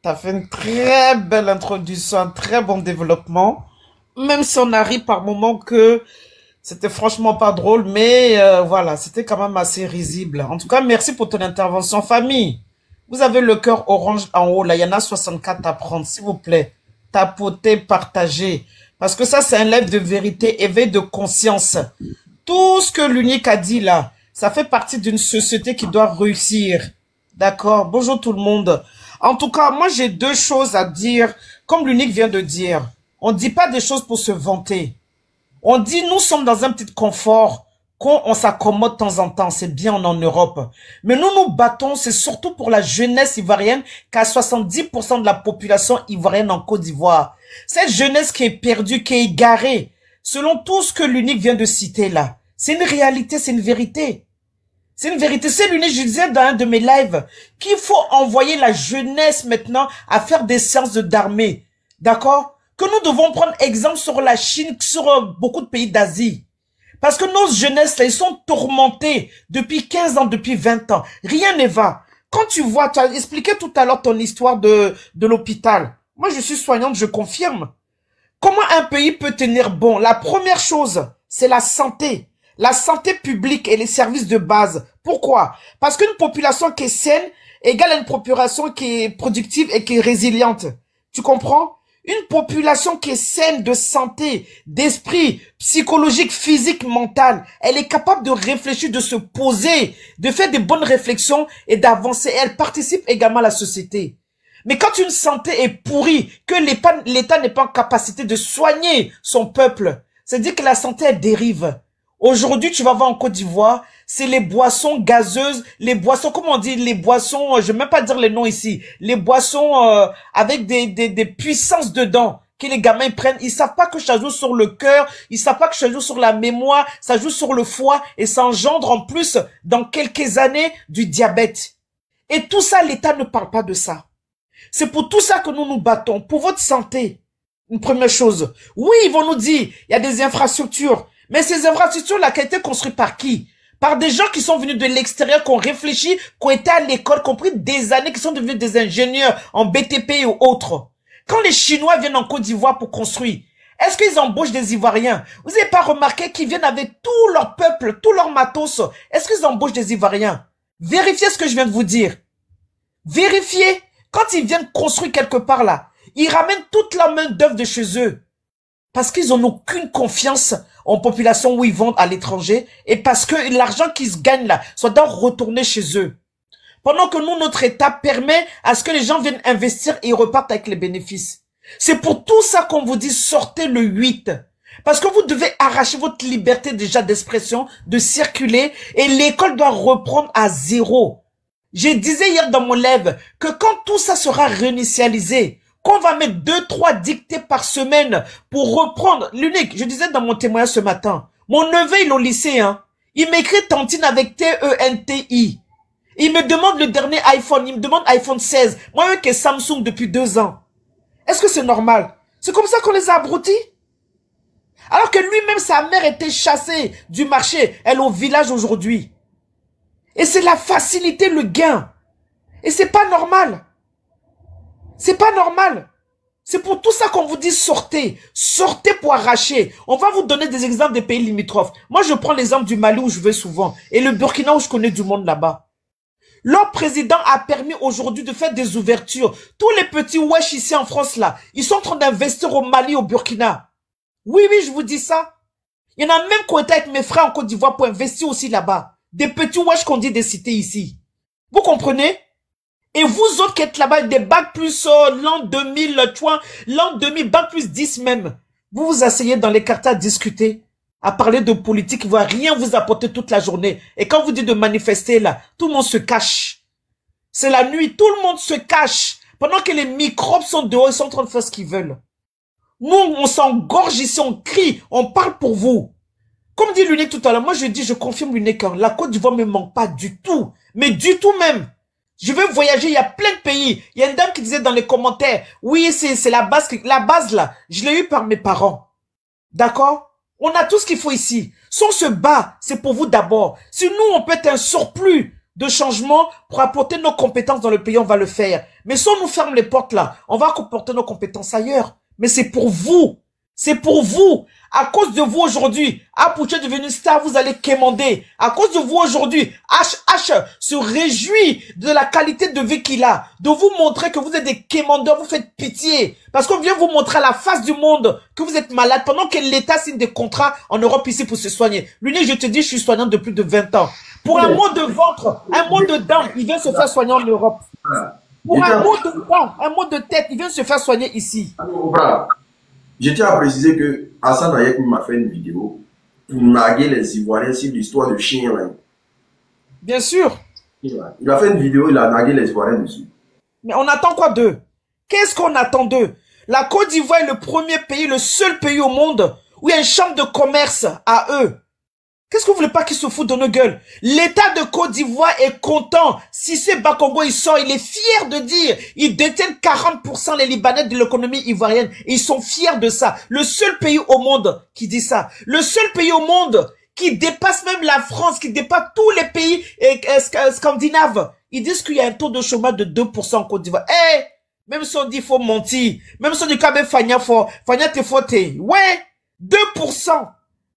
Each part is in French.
T'as fait une très belle introduction, un très bon développement. Même si on arrive par moments que c'était franchement pas drôle, mais voilà, c'était quand même assez risible. En tout cas, merci pour ton intervention, famille. Vous avez le cœur orange en haut, là, il y en a 64 à prendre, s'il vous plaît. Tapotez, partagez. Parce que ça, c'est un live de vérité, éveil de conscience. Tout ce que l'unique a dit là, ça fait partie d'une société qui doit réussir. D'accord? Bonjour tout le monde. En tout cas, moi j'ai deux choses à dire, comme l'unique vient de dire. On ne dit pas des choses pour se vanter. On dit nous sommes dans un petit confort, qu'on s'accommode de temps en temps, c'est bien, on est en Europe. Mais nous nous battons, c'est surtout pour la jeunesse ivoirienne, car 70% de la population ivoirienne en Côte d'Ivoire. Cette jeunesse qui est perdue, qui est égarée, selon tout ce que l'unique vient de citer là. C'est une réalité, c'est une vérité. C'est une vérité. C'est l'unique, je disais dans un de mes lives, qu'il faut envoyer la jeunesse maintenant à faire des séances d'armée. D'accord? Que nous devons prendre exemple sur la Chine, sur beaucoup de pays d'Asie. Parce que nos jeunesses, là, ils sont tourmentés depuis 15 ans, depuis 20 ans. Rien ne va. Quand tu vois, tu as expliqué tout à l'heure ton histoire de l'hôpital. Moi, je suis soignante, je confirme. Comment un pays peut tenir bon? La première chose, c'est la santé. La santé publique et les services de base. Pourquoi? Parce qu'une population qui est saine égale à une population qui est productive et qui est résiliente. Tu comprends? Une population qui est saine de santé, d'esprit, psychologique, physique, mental, elle est capable de réfléchir, de se poser, de faire des bonnes réflexions et d'avancer. Elle participe également à la société. Mais quand une santé est pourrie, que l'État n'est pas en capacité de soigner son peuple, c'est-à-dire que la santé elle dérive. Aujourd'hui, tu vas voir en Côte d'Ivoire, c'est les boissons gazeuses, les boissons, comment on dit, les boissons, je vais même pas dire les noms ici, les boissons avec des puissances dedans que les gamins prennent. Ils savent pas que ça joue sur le cœur, ils savent pas que ça joue sur la mémoire, ça joue sur le foie et ça engendre en plus, dans quelques années, du diabète. Et tout ça, l'État ne parle pas de ça. C'est pour tout ça que nous nous battons, pour votre santé. Une première chose. Oui, ils vont nous dire, il y a des infrastructures. Mais ces infrastructures-là, qui ont été construites par qui? Par des gens qui sont venus de l'extérieur, qui ont réfléchi, qui ont été à l'école, qui ont pris des années, qui sont devenus des ingénieurs en BTP ou autres. Quand les Chinois viennent en Côte d'Ivoire pour construire, est-ce qu'ils embauchent des Ivoiriens? Vous n'avez pas remarqué qu'ils viennent avec tout leur peuple, tout leur matos? Est-ce qu'ils embauchent des Ivoiriens? Vérifiez ce que je viens de vous dire. Vérifiez. Quand ils viennent construire quelque part là, ils ramènent toute la main d'œuvre de chez eux. Parce qu'ils n'ont aucune confiance en population où ils vont à l'étranger et parce que l'argent qu'ils gagnent là soit donc retourné chez eux. Pendant que nous, notre État permet à ce que les gens viennent investir et ils repartent avec les bénéfices. C'est pour tout ça qu'on vous dit sortez le 8. Parce que vous devez arracher votre liberté déjà d'expression, de circuler et l'école doit reprendre à zéro. Je disais hier dans mon live que quand tout ça sera réinitialisé, qu'on va mettre 2-3 dictées par semaine pour reprendre l'unique. Je disais dans mon témoignage ce matin, mon neveu il est au lycée, hein. Il m'écrit Tantine avec T-E-N-T-I. Il me demande le dernier iPhone, il me demande iPhone 16. Moi qui ai Samsung depuis 2 ans. Est-ce que c'est normal? C'est comme ça qu'on les a abrutis? Alors que lui-même, sa mère était chassée du marché, elle est au village aujourd'hui. Et c'est la facilité, le gain. Et c'est pas normal. C'est pas normal. C'est pour tout ça qu'on vous dit sortez. Sortez pour arracher. On va vous donner des exemples des pays limitrophes. Moi, je prends l'exemple du Mali où je vais souvent. Et le Burkina où je connais du monde là-bas. Leur président a permis aujourd'hui de faire des ouvertures. Tous les petits wesh ici en France là, ils sont en train d'investir au Mali, au Burkina. Oui, oui, je vous dis ça. Il y en a même qui ont été avec mes frères en Côte d'Ivoire pour investir aussi là-bas. Des petits wesh qu'on dit des cités ici. Vous comprenez? Et vous autres qui êtes là-bas, des bacs plus l'an 2000, l'an 2000, bac plus 10 même. Vous vous asseyez dans les quartiers à discuter, à parler de politique, qui va rien vous apporter toute la journée. Et quand vous dites de manifester là, tout le monde se cache. C'est la nuit, tout le monde se cache. Pendant que les microbes sont dehors, ils sont en train de faire ce qu'ils veulent. Nous, on s'engorge ici, on crie, on parle pour vous. Comme dit l'unique tout à l'heure, moi je dis, je confirme l'unique, la Côte d'Ivoire me manque pas du tout. Mais du tout même. Je veux voyager, il y a plein de pays. Il y a une dame qui disait dans les commentaires, oui, c'est la base là, je l'ai eu par mes parents. D'accord? On a tout ce qu'il faut ici. Si on se bat, c'est pour vous d'abord. Si nous, on peut être un surplus de changement pour apporter nos compétences dans le pays, on va le faire. Mais si on nous ferme les portes là, on va apporter nos compétences ailleurs. Mais c'est pour vous. C'est pour vous. À cause de vous aujourd'hui, Apouche est devenu star, vous allez quémander. À cause de vous aujourd'hui, HH se réjouit de la qualité de vie qu'il a. De vous montrer que vous êtes des quémandeurs, vous faites pitié. Parce qu'on vient vous montrer à la face du monde que vous êtes malade pendant que l'État signe des contrats en Europe ici pour se soigner. L'unique, je te dis, je suis soignant de plus de 20 ans. Pour un mot de ventre, un mot de dents, il vient se faire soigner en Europe. Pour un mot de dents, un mot de tête, il vient se faire soigner ici. Je tiens à préciser que Hassan Ayek m'a fait une vidéo pour narguer les Ivoiriens sur l'histoire de chien. Bien sûr. Il a fait une vidéo, il a nargué les Ivoiriens dessus. Mais on attend quoi d'eux? Qu'est-ce qu'on attend d'eux? La Côte d'Ivoire est le premier pays, le seul pays au monde où il y a une chambre de commerce à eux. Qu'est-ce que vous voulez pas qu'ils se foutent de nos gueules? L'État de Côte d'Ivoire est content. Si c'est Bakongo, il sort, il est fier de dire, ils détiennent 40% les Libanais de l'économie ivoirienne. Et ils sont fiers de ça. Le seul pays au monde qui dit ça. Le seul pays au monde qui dépasse même la France, qui dépasse tous les pays scandinaves. Ils disent qu'il y a un taux de chômage de 2% en Côte d'Ivoire. Eh, même si on dit faut mentir, même si on dit quand même Fagna te faute. Ouais, 2%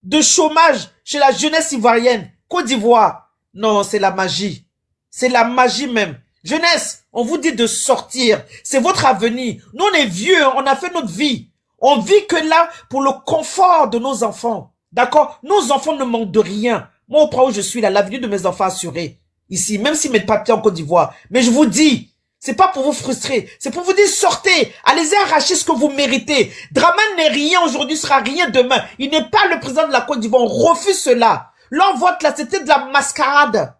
de chômage chez la jeunesse ivoirienne. Côte d'Ivoire. Non, c'est la magie. C'est la magie même. Jeunesse, on vous dit de sortir. C'est votre avenir. Nous, on est vieux, hein, on a fait notre vie. On vit que là pour le confort de nos enfants. D'accord? Nos enfants ne manquent de rien. Moi, au point où je suis là, l'avenir de mes enfants assuré. Ici, même s'ils mettent papier en Côte d'Ivoire. Mais je vous dis, c'est pas pour vous frustrer. C'est pour vous dire, sortez. Allez-y arracher ce que vous méritez. Draman n'est rien aujourd'hui, sera rien demain. Il n'est pas le président de la Côte d'Ivoire. On refuse cela. L'envoi là, c'était de la mascarade.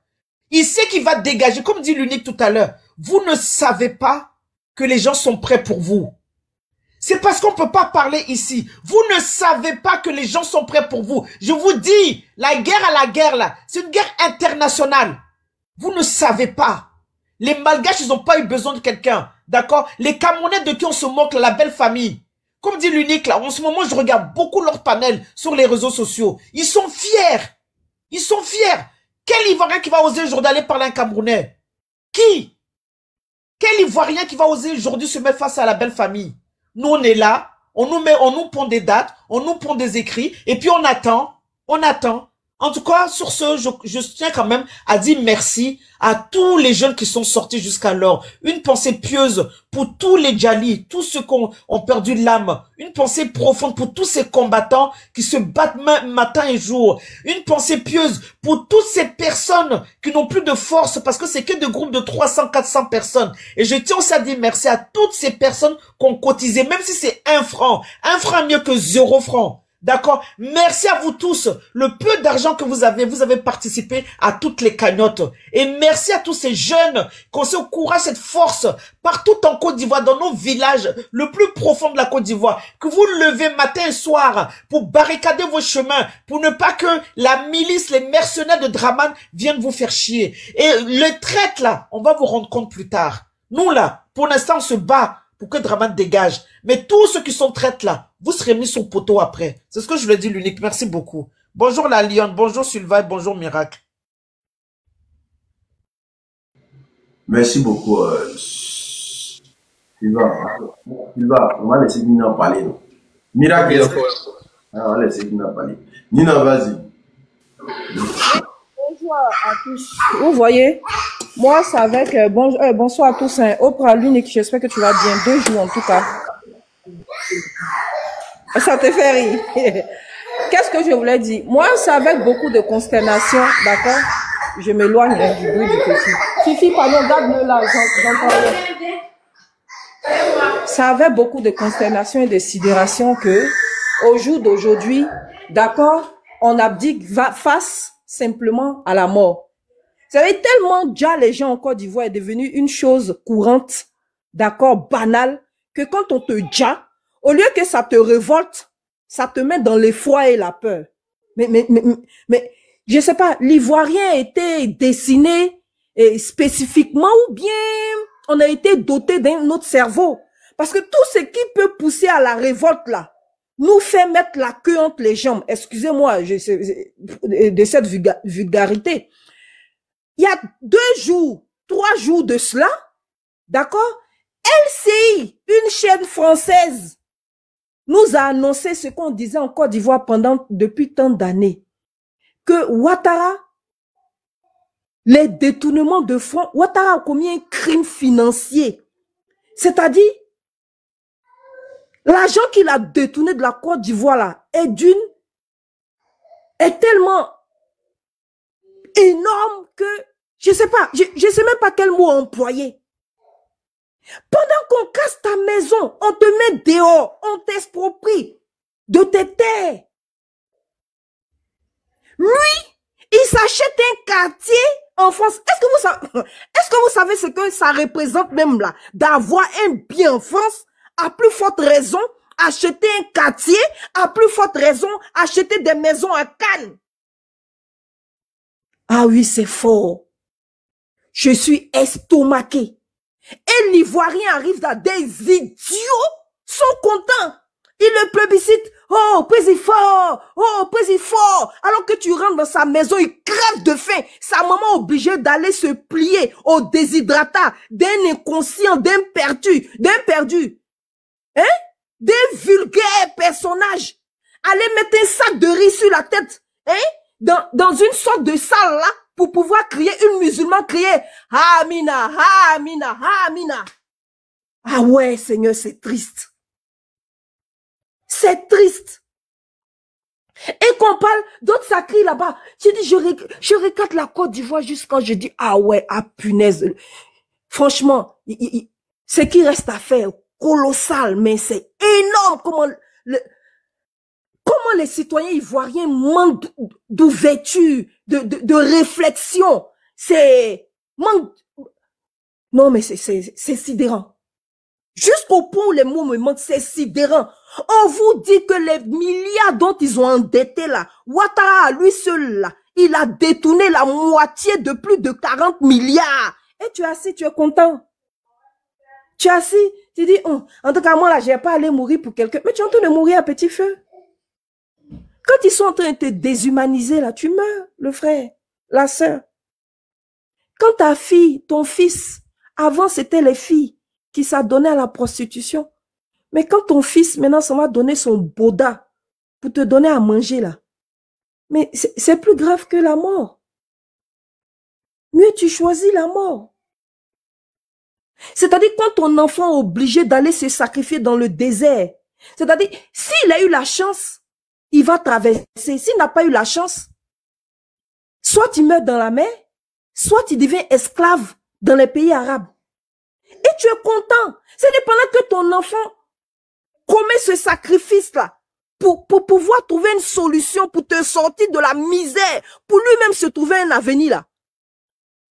Il sait qu'il va dégager. Comme dit l'unique tout à l'heure. Vous ne savez pas que les gens sont prêts pour vous. C'est parce qu'on peut pas parler ici. Vous ne savez pas que les gens sont prêts pour vous. Je vous dis, la guerre à la guerre là, c'est une guerre internationale. Vous ne savez pas. Les Malgaches, ils n'ont pas eu besoin de quelqu'un. D'accord? Les Camerounais de qui on se moque, la belle famille. Comme dit l'unique là, en ce moment, je regarde beaucoup leurs panels sur les réseaux sociaux. Ils sont fiers. Ils sont fiers. Quel Ivoirien qui va oser aujourd'hui aller parler à un Camerounais? Qui? Quel Ivoirien qui va oser aujourd'hui se mettre face à la belle famille? Nous, on est là. On nous pond des dates. On nous pond des écrits. Et puis, on attend. On attend. En tout cas, sur ce, je tiens quand même à dire merci à tous les jeunes qui sont sortis jusqu'alors. Une pensée pieuse pour tous les Djali, tous ceux qui ont perdu l'âme. Une pensée profonde pour tous ces combattants qui se battent matin et jour. Une pensée pieuse pour toutes ces personnes qui n'ont plus de force parce que c'est que des groupes de 300, 400 personnes. Et je tiens aussi à dire merci à toutes ces personnes qui ont cotisé, même si c'est 1 franc. 1 franc mieux que 0 franc. D'accord? Merci à vous tous. Le peu d'argent que vous avez participé à toutes les cagnottes. Et merci à tous ces jeunes qui ont ce courage, cette force, partout en Côte d'Ivoire, dans nos villages, le plus profond de la Côte d'Ivoire, que vous levez matin et soir pour barricader vos chemins, pour ne pas que la milice, les mercenaires de Draman viennent vous faire chier. Et le traite là, on va vous rendre compte plus tard. Nous là, pour l'instant, on se bat pour que Draman dégage. Mais tous ceux qui sont traites là, vous serez mis sur poteau après. C'est ce que je le dis l'unique. Merci beaucoup. Bonjour la Lyon, bonjour Sylvain, bonjour Miracle. Merci beaucoup. Sylvain, on va laisser Nina parler. Non? Miracle, on va laisser Nina parler. Nina, vas-y. Bonjour à tous. Vous voyez, moi c'est avec bonsoir à tous. Hein. Oprah l'unique, j'espère que tu vas bien. 2 jours en tout cas. Ça te fait rire. Qu'est-ce que je voulais dire? Moi, c'est avec beaucoup de consternation, d'accord? Je m'éloigne du bruit du petit. Fifi, pardon, garde-le là, j'entends rien. C'est avec beaucoup de consternation et de sidération que, au jour d'aujourd'hui, d'accord, on abdique face simplement à la mort. Vous savez, tellement déjà les gens en Côte d'Ivoire est devenu une chose courante, d'accord, banale, que quand on te ja, au lieu que ça te révolte, ça te met dans l'effroi et la peur. Mais, je sais pas, l'Ivoirien a été dessiné spécifiquement ou bien on a été doté d'un autre cerveau. Parce que tout ce qui peut pousser à la révolte là, nous fait mettre la queue entre les jambes. Excusez-moi de cette vulgarité. il y a 2 jours, 3 jours de cela, d'accord, LCI, une chaîne française, nous a annoncé ce qu'on disait en Côte d'Ivoire depuis tant d'années, que Ouattara, les détournements de fonds, Ouattara a commis un crime financier. C'est-à-dire, l'argent qu'il a détourné de la Côte d'Ivoire là est tellement énorme que je sais pas, je sais même pas quel mot employer. Pendant qu'on casse ta maison, on te met dehors, on t'exproprie de tes terres. Lui, il s'achète un quartier en France. Est-ce que vous savez ce que ça représente même là, d'avoir un bien en France? À plus forte raison, acheter un quartier, à plus forte raison, acheter des maisons à Cannes. Ah oui, c'est fort. Je suis estomaqué. Et l'Ivoirien arrive là, des idiots sont contents. Ils le plébiscitent. Oh, président fort. Oh, président fort. Alors que tu rentres dans sa maison, il crève de faim. Sa maman est obligée d'aller se plier au déshydratat d'un inconscient, d'un perdu. Hein? Des vulgaires personnages. Allez mettre un sac de riz sur la tête. Hein? Dans une sorte de salle là, pour pouvoir crier, une musulmane crier, Amina, Amina, Amina. Ah ouais, Seigneur, c'est triste. C'est triste. Et qu'on parle, d'autres ça crie là-bas. J'ai dit, je regarde la Côte d'Ivoire jusqu'à quand je dis, ah ouais, ah punaise. Franchement, ce qui reste à faire, colossal, mais c'est énorme comment les citoyens ivoiriens manquent d'ouverture, de réflexion. Non, mais c'est sidérant. Jusqu'au point où les mots me manquent, c'est sidérant. On vous dit que les milliards dont ils ont endetté là, Ouattara, lui seul là, il a détourné la moitié de plus de 40 milliards. Et tu es assis, tu es content. Tu es assis, tu dis, oh, en tout cas, moi là, je n'ai pas allé mourir pour quelqu'un. Mais tu es en train de mourir à petit feu. Quand ils sont en train de te déshumaniser, là, tu meurs, le frère, la sœur. Quand ta fille, ton fils, avant c'était les filles qui s'adonnaient à la prostitution. Mais quand ton fils, maintenant, ça va donner son boda pour te donner à manger, là. Mais c'est plus grave que la mort. Mieux tu choisis la mort. C'est-à-dire quand ton enfant est obligé d'aller se sacrifier dans le désert. C'est-à-dire, s'il a eu la chance, il va traverser. S'il n'a pas eu la chance, soit il meurt dans la mer, soit il devient esclave dans les pays arabes. Et tu es content. C'est pendant que ton enfant commet ce sacrifice-là pour pouvoir trouver une solution, pour te sortir de la misère, pour lui-même se trouver un avenir là.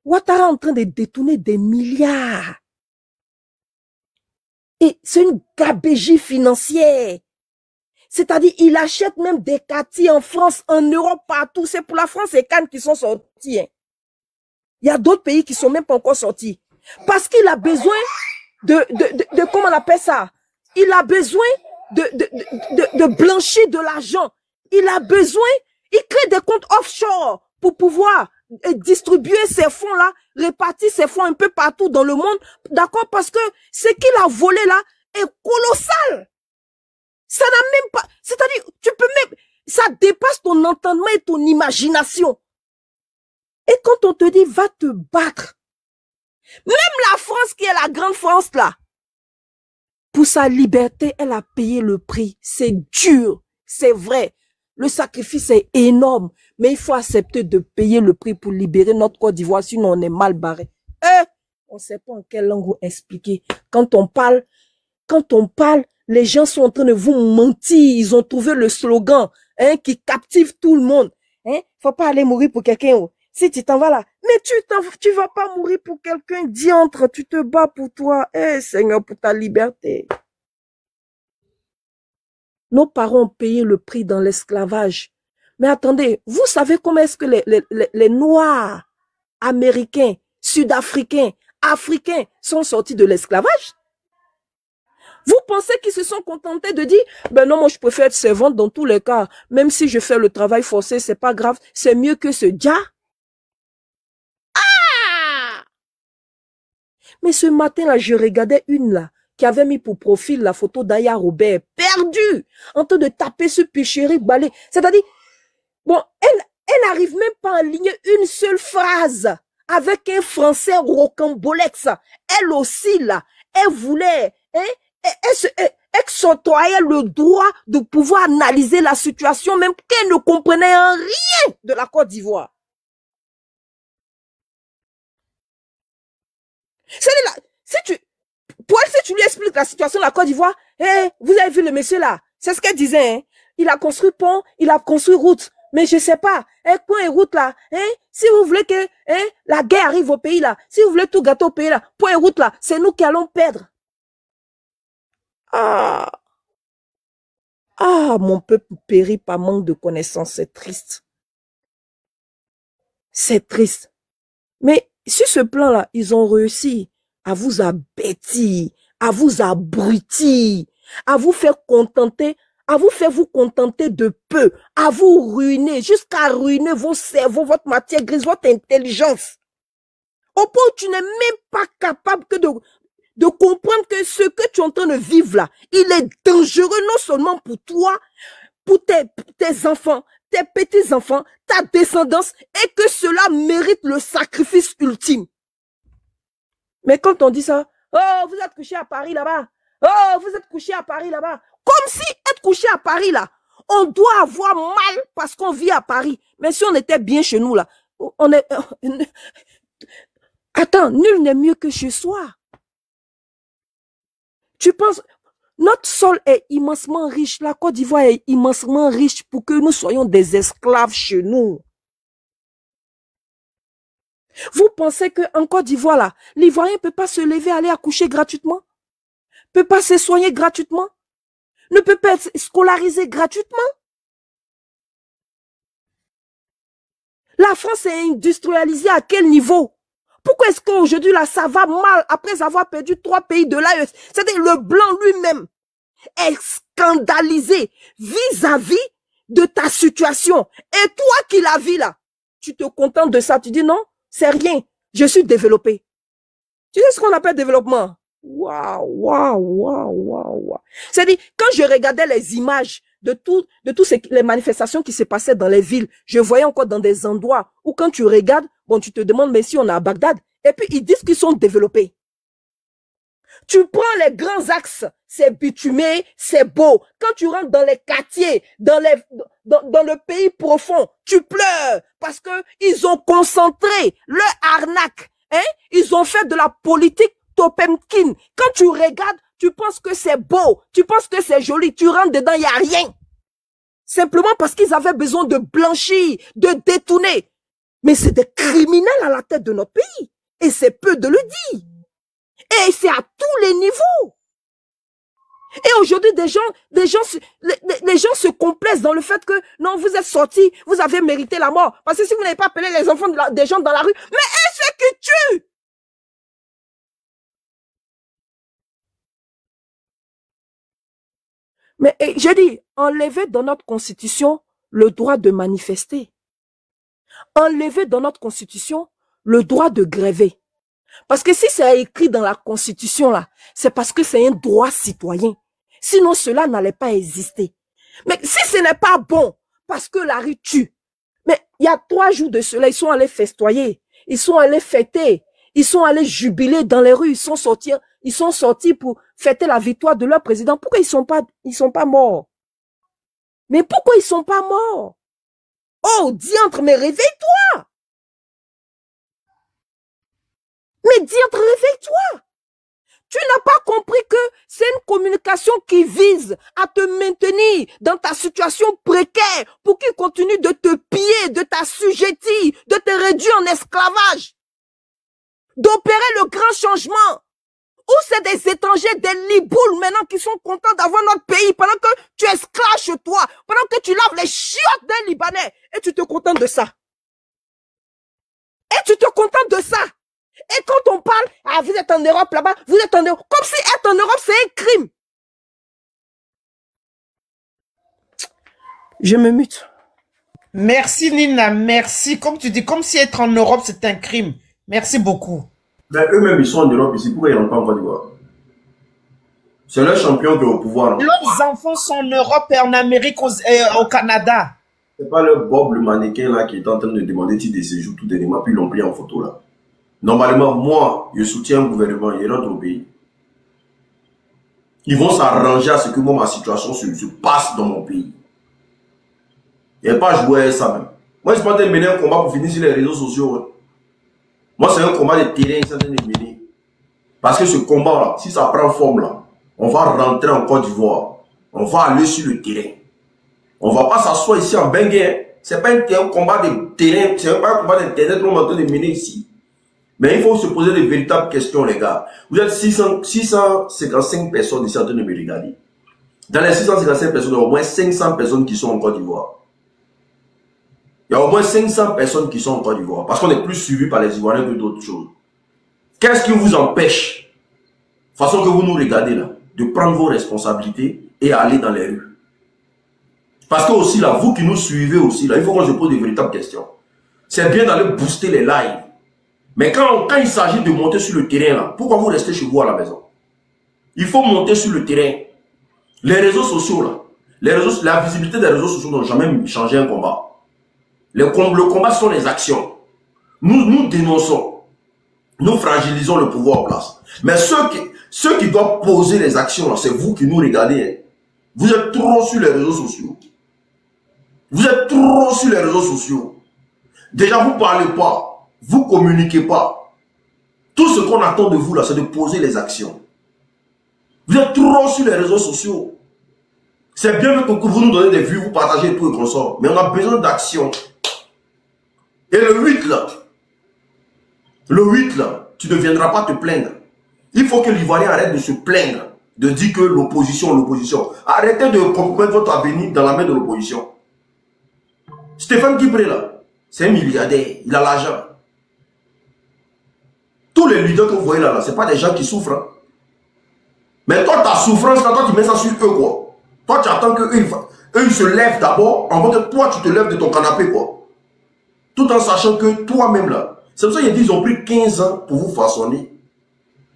Ouattara est en train de détourner des milliards. Et c'est une gabegie financière. C'est-à-dire, il achète même des quartiers en France, en Europe, partout. C'est pour la France et Cannes qui sont sortis. Hein. Il y a d'autres pays qui sont même pas encore sortis. Parce qu'il a besoin de comment on appelle ça? Il a besoin de blanchir de l'argent. Il a besoin, il crée des comptes offshore pour pouvoir distribuer ces fonds-là, répartir ces fonds un peu partout dans le monde. D'accord? Parce que ce qu'il a volé là est colossal. Ça n'a même pas, c'est-à-dire, tu peux même, ça dépasse ton entendement et ton imagination. Et quand on te dit, va te battre, même la France qui est la grande France là, pour sa liberté, elle a payé le prix. C'est dur, c'est vrai. Le sacrifice est énorme, mais il faut accepter de payer le prix pour libérer notre Côte d'Ivoire, sinon on est mal barré. On ne sait pas en quelle langue expliquer. Quand on parle, les gens sont en train de vous mentir. Ils ont trouvé le slogan qui captive tout le monde. Faut pas aller mourir pour quelqu'un. Si tu t'en vas là, mais tu vas pas mourir pour quelqu'un, diantre, tu te bats pour toi. Seigneur, pour ta liberté. Nos parents ont payé le prix dans l'esclavage. Mais attendez, vous savez comment est-ce que les Noirs américains, sud-africains, africains sont sortis de l'esclavage? Vous pensez qu'ils se sont contentés de dire, ben non, moi je préfère être servante dans tous les cas. Même si je fais le travail forcé, c'est pas grave. C'est mieux que ce dia. Mais ce matin-là, je regardais une là, qui avait mis pour profil la photo d'Aya Robert, perdue, en train de taper ce péchéri balai. C'est-à-dire, bon, elle n'arrive même pas à aligner une seule phrase avec un français rocambolex. Elle aussi, là, elle voulait, hein, elle s'octroyait le droit de pouvoir analyser la situation, même qu'elle ne comprenait rien de la Côte d'Ivoire. Si tu lui expliques la situation de la Côte d'Ivoire, vous avez vu le monsieur là, c'est ce qu'elle disait, hein? Il a construit pont, il a construit route, mais je sais pas, pont et route là, si vous voulez que la guerre arrive au pays là, si vous voulez tout gâteau au pays là, pont et route là, c'est nous qui allons perdre. Ah, mon peuple périt par manque de connaissances, c'est triste. C'est triste. Mais sur ce plan-là, ils ont réussi à vous abêtir, à vous abrutir, à vous faire contenter, à vous faire vous contenter de peu, à vous ruiner, jusqu'à ruiner vos cerveaux, votre matière grise, votre intelligence. Au point où tu n'es même pas capable que de comprendre que ce que tu es en train de vivre là, il est dangereux non seulement pour toi, pour tes enfants, tes petits-enfants, ta descendance, et que cela mérite le sacrifice ultime. Mais quand on dit ça, oh, vous êtes couché à Paris là-bas, oh, vous êtes couché à Paris là-bas, comme si être couché à Paris là, on doit avoir mal parce qu'on vit à Paris. Mais si on était bien chez nous là, on est... Attends, nul n'est mieux que chez soi. Tu penses... Notre sol est immensement riche. La Côte d'Ivoire est immensement riche pour que nous soyons des esclaves chez nous. Vous pensez qu'en Côte d'Ivoire, là, l'Ivoirien ne peut pas se lever, aller accoucher gratuitement? Ne peut pas se soigner gratuitement? Ne peut pas être scolarisé gratuitement? La France est industrialisée à quel niveau? Pourquoi est-ce qu'aujourd'hui, là, ça va mal après avoir perdu 3 pays de l'AES? C'est-à-dire le blanc lui-même est scandalisé vis-à-vis de ta situation. Et toi qui la vis là, tu te contentes de ça. Tu dis non, c'est rien. Je suis développé. Tu sais ce qu'on appelle développement? Waouh, waouh, waouh, waouh, waouh. C'est-à-dire, quand je regardais les images de toutes les manifestations qui se passaient dans les villes, je voyais encore dans des endroits où quand tu regardes, bon, tu te demandes, mais si on est à Bagdad, et puis ils disent qu'ils sont développés. Tu prends les grands axes, c'est bitumé, c'est beau. Quand tu rentres dans les quartiers, dans le pays profond, tu pleures parce que ils ont concentré leur arnaque. Ils ont fait de la politique Topemkin. Quand tu regardes, tu penses que c'est beau, tu penses que c'est joli, tu rentres dedans, il n'y a rien. Simplement parce qu'ils avaient besoin de blanchir, de détourner. Mais c'est des criminels à la tête de notre pays. Et c'est peu de le dire. Et c'est à tous les niveaux. Et aujourd'hui, les gens se complaisent dans le fait que, non, vous êtes sortis, vous avez mérité la mort. Parce que si vous n'avez pas appelé les enfants des gens dans la rue, mais est-ce qui tue? Mais j'ai dit, enlever dans notre constitution le droit de manifester. Enlever dans notre constitution le droit de gréver. Parce que si c'est écrit dans la constitution là, c'est parce que c'est un droit citoyen. Sinon cela n'allait pas exister. Mais si ce n'est pas bon, parce que la rue tue. Mais il y a 3 jours de cela, ils sont allés festoyer, ils sont allés fêter, ils sont allés jubiler dans les rues, ils sont sortis pour fêter la victoire de leur président. Pourquoi ils sont pas morts? Mais pourquoi ils sont pas morts? Oh, diantre, mais réveille-toi! Mais diantre, réveille-toi! Tu n'as pas compris que c'est une communication qui vise à te maintenir dans ta situation précaire pour qu'ils continuent de te piller, de t'assujettir, de te réduire en esclavage, d'opérer le grand changement. Ou c'est des étrangers, des liboules maintenant qui sont contents d'avoir notre pays pendant que tu esclaves chez toi, pendant que tu laves les chiottes d'un Libanais et tu te contentes de ça. Et tu te contentes de ça. Et quand on parle, ah, vous êtes en Europe là-bas, vous êtes en Europe, comme si être en Europe, c'est un crime. Je me mute. Merci Nina, merci. Comme tu dis, comme si être en Europe, c'est un crime. Merci beaucoup. Mais eux-mêmes, ils sont en Europe ici. Pourquoi ils rentrent pas en Côte d'Ivoire? C'est leur champion qui est au pouvoir. Leurs enfants sont en Europe et en Amérique, au Canada. C'est pas le Bob, le mannequin là, qui est en train de demander titre de séjour tout dernièrement, puis ils l'ont pris en photo là. Normalement, moi, je soutiens un gouvernement, il rentre au pays. Ils vont s'arranger à ce que moi, ma situation se passe dans mon pays. Il n'y a pas joué à ça même. Moi, je suis pas en train de mener un combat pour finir sur les réseaux sociaux. Hein. Moi, c'est un combat de terrain, je suis en train de mener. Parce que ce combat-là, si ça prend forme là, on va rentrer en Côte d'Ivoire. On va aller sur le terrain. On ne va pas s'asseoir ici en bengue. Ce n'est pas un combat de terrain, ce n'est pas un combat d'internet qu'on est en train de mener ici. Mais il faut se poser de véritables questions, les gars. Vous êtes 655 personnes ici en train de me regarder. Dans les 655 personnes, il y a au moins 500 personnes qui sont en Côte d'Ivoire. Il y a au moins 500 personnes qui sont en Côte d'Ivoire. Parce qu'on est plus suivi par les Ivoiriens que d'autres choses. Qu'est-ce qui vous empêche, façon que vous nous regardez là, de prendre vos responsabilités et aller dans les rues? Parce que aussi là, vous qui nous suivez aussi là, il faut que je pose des véritables questions. C'est bien d'aller booster les lives. Mais quand il s'agit de monter sur le terrain là, pourquoi vous restez chez vous à la maison? Il faut monter sur le terrain. Les réseaux sociaux là, la visibilité des réseaux sociaux n'ont jamais changé un combat. Le combat sont les actions. Nous dénonçons. Nous fragilisons le pouvoir en place. Mais ceux qui doivent poser les actions là, c'est vous qui nous regardez. Hein. Vous êtes trop sur les réseaux sociaux. Vous êtes trop sur les réseaux sociaux. Déjà, vous ne parlez pas. Vous ne communiquez pas. Tout ce qu'on attend de vous, là, c'est de poser les actions. Vous êtes trop sur les réseaux sociaux. C'est bien que vous nous donnez des vues, vous partagez tout et qu'on sort. Mais on a besoin d'action. Et le 8, là, tu ne viendras pas te plaindre. Il faut que l'Ivoirien arrête de se plaindre, de dire que l'opposition. Arrêtez de compromettre votre avenir dans la main de l'opposition. Stéphane Guibré, là, c'est un milliardaire, il a l'argent. Tous les leaders que vous voyez là, ce n'est pas des gens qui souffrent. Hein. Mais toi, ta souffrance, là, toi, tu mets ça sur eux, quoi. Toi, tu attends qu'eux, ils se lèvent d'abord, en fait, toi, tu te lèves de ton canapé, quoi. Tout en sachant que toi-même, là, c'est pour ça qu'ils ont pris 15 ans pour vous façonner.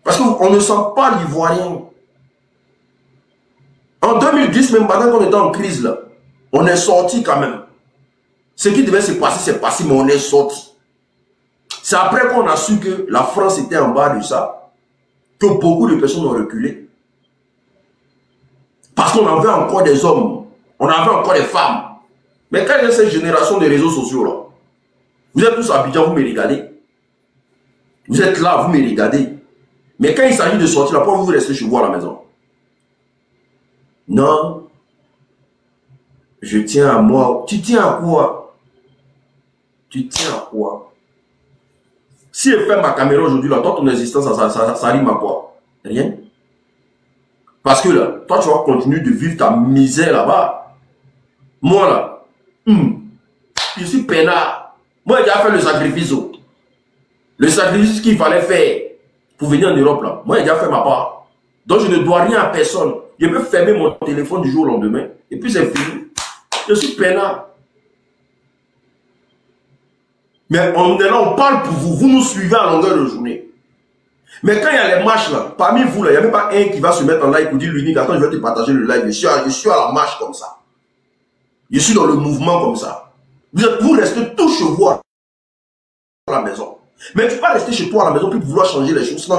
Parce qu'on ne sent pas l'Ivoirien. En 2010, même pendant qu'on était en crise, là, on est sorti quand même. Ce qui devait se passer, c'est passé, mais on est sorti. C'est après qu'on a su que la France était en bas de ça, que beaucoup de personnes ont reculé. Parce qu'on avait encore des hommes, on avait encore des femmes. Mais quand il y a cette génération de réseaux sociaux là, vous êtes tous à Abidjan, vous me regardez. Vous êtes là, vous me regardez. Mais quand il s'agit de sortir là, pourquoi vous restez chez vous à la maison? Non. Je tiens à moi. Tu tiens à quoi? Tu tiens à quoi? Si je fais ma caméra aujourd'hui, là, toi, ton existence, ça rime à quoi? Rien. Parce que là, toi, tu vas continuer de vivre ta misère là-bas. Moi, là, je suis peinard. Moi, j'ai déjà fait le sacrifice. Le sacrifice qu'il fallait faire pour venir en Europe, là. Moi, j'ai déjà fait ma part. Donc, je ne dois rien à personne. Je peux fermer mon téléphone du jour au lendemain. Et puis, c'est fini. Je suis peinard. Mais on est là, on parle pour vous. Vous nous suivez à longueur de journée. Mais quand il y a les marches là, parmi vous là, il n'y a même pas un qui va se mettre en live pour dire l'unique, attends, je vais te partager le live. Je suis à la marche comme ça. Je suis dans le mouvement comme ça. Vous restez tous chez vous à la maison. Mais tu ne peux pas rester chez toi à la maison puis vouloir changer les choses.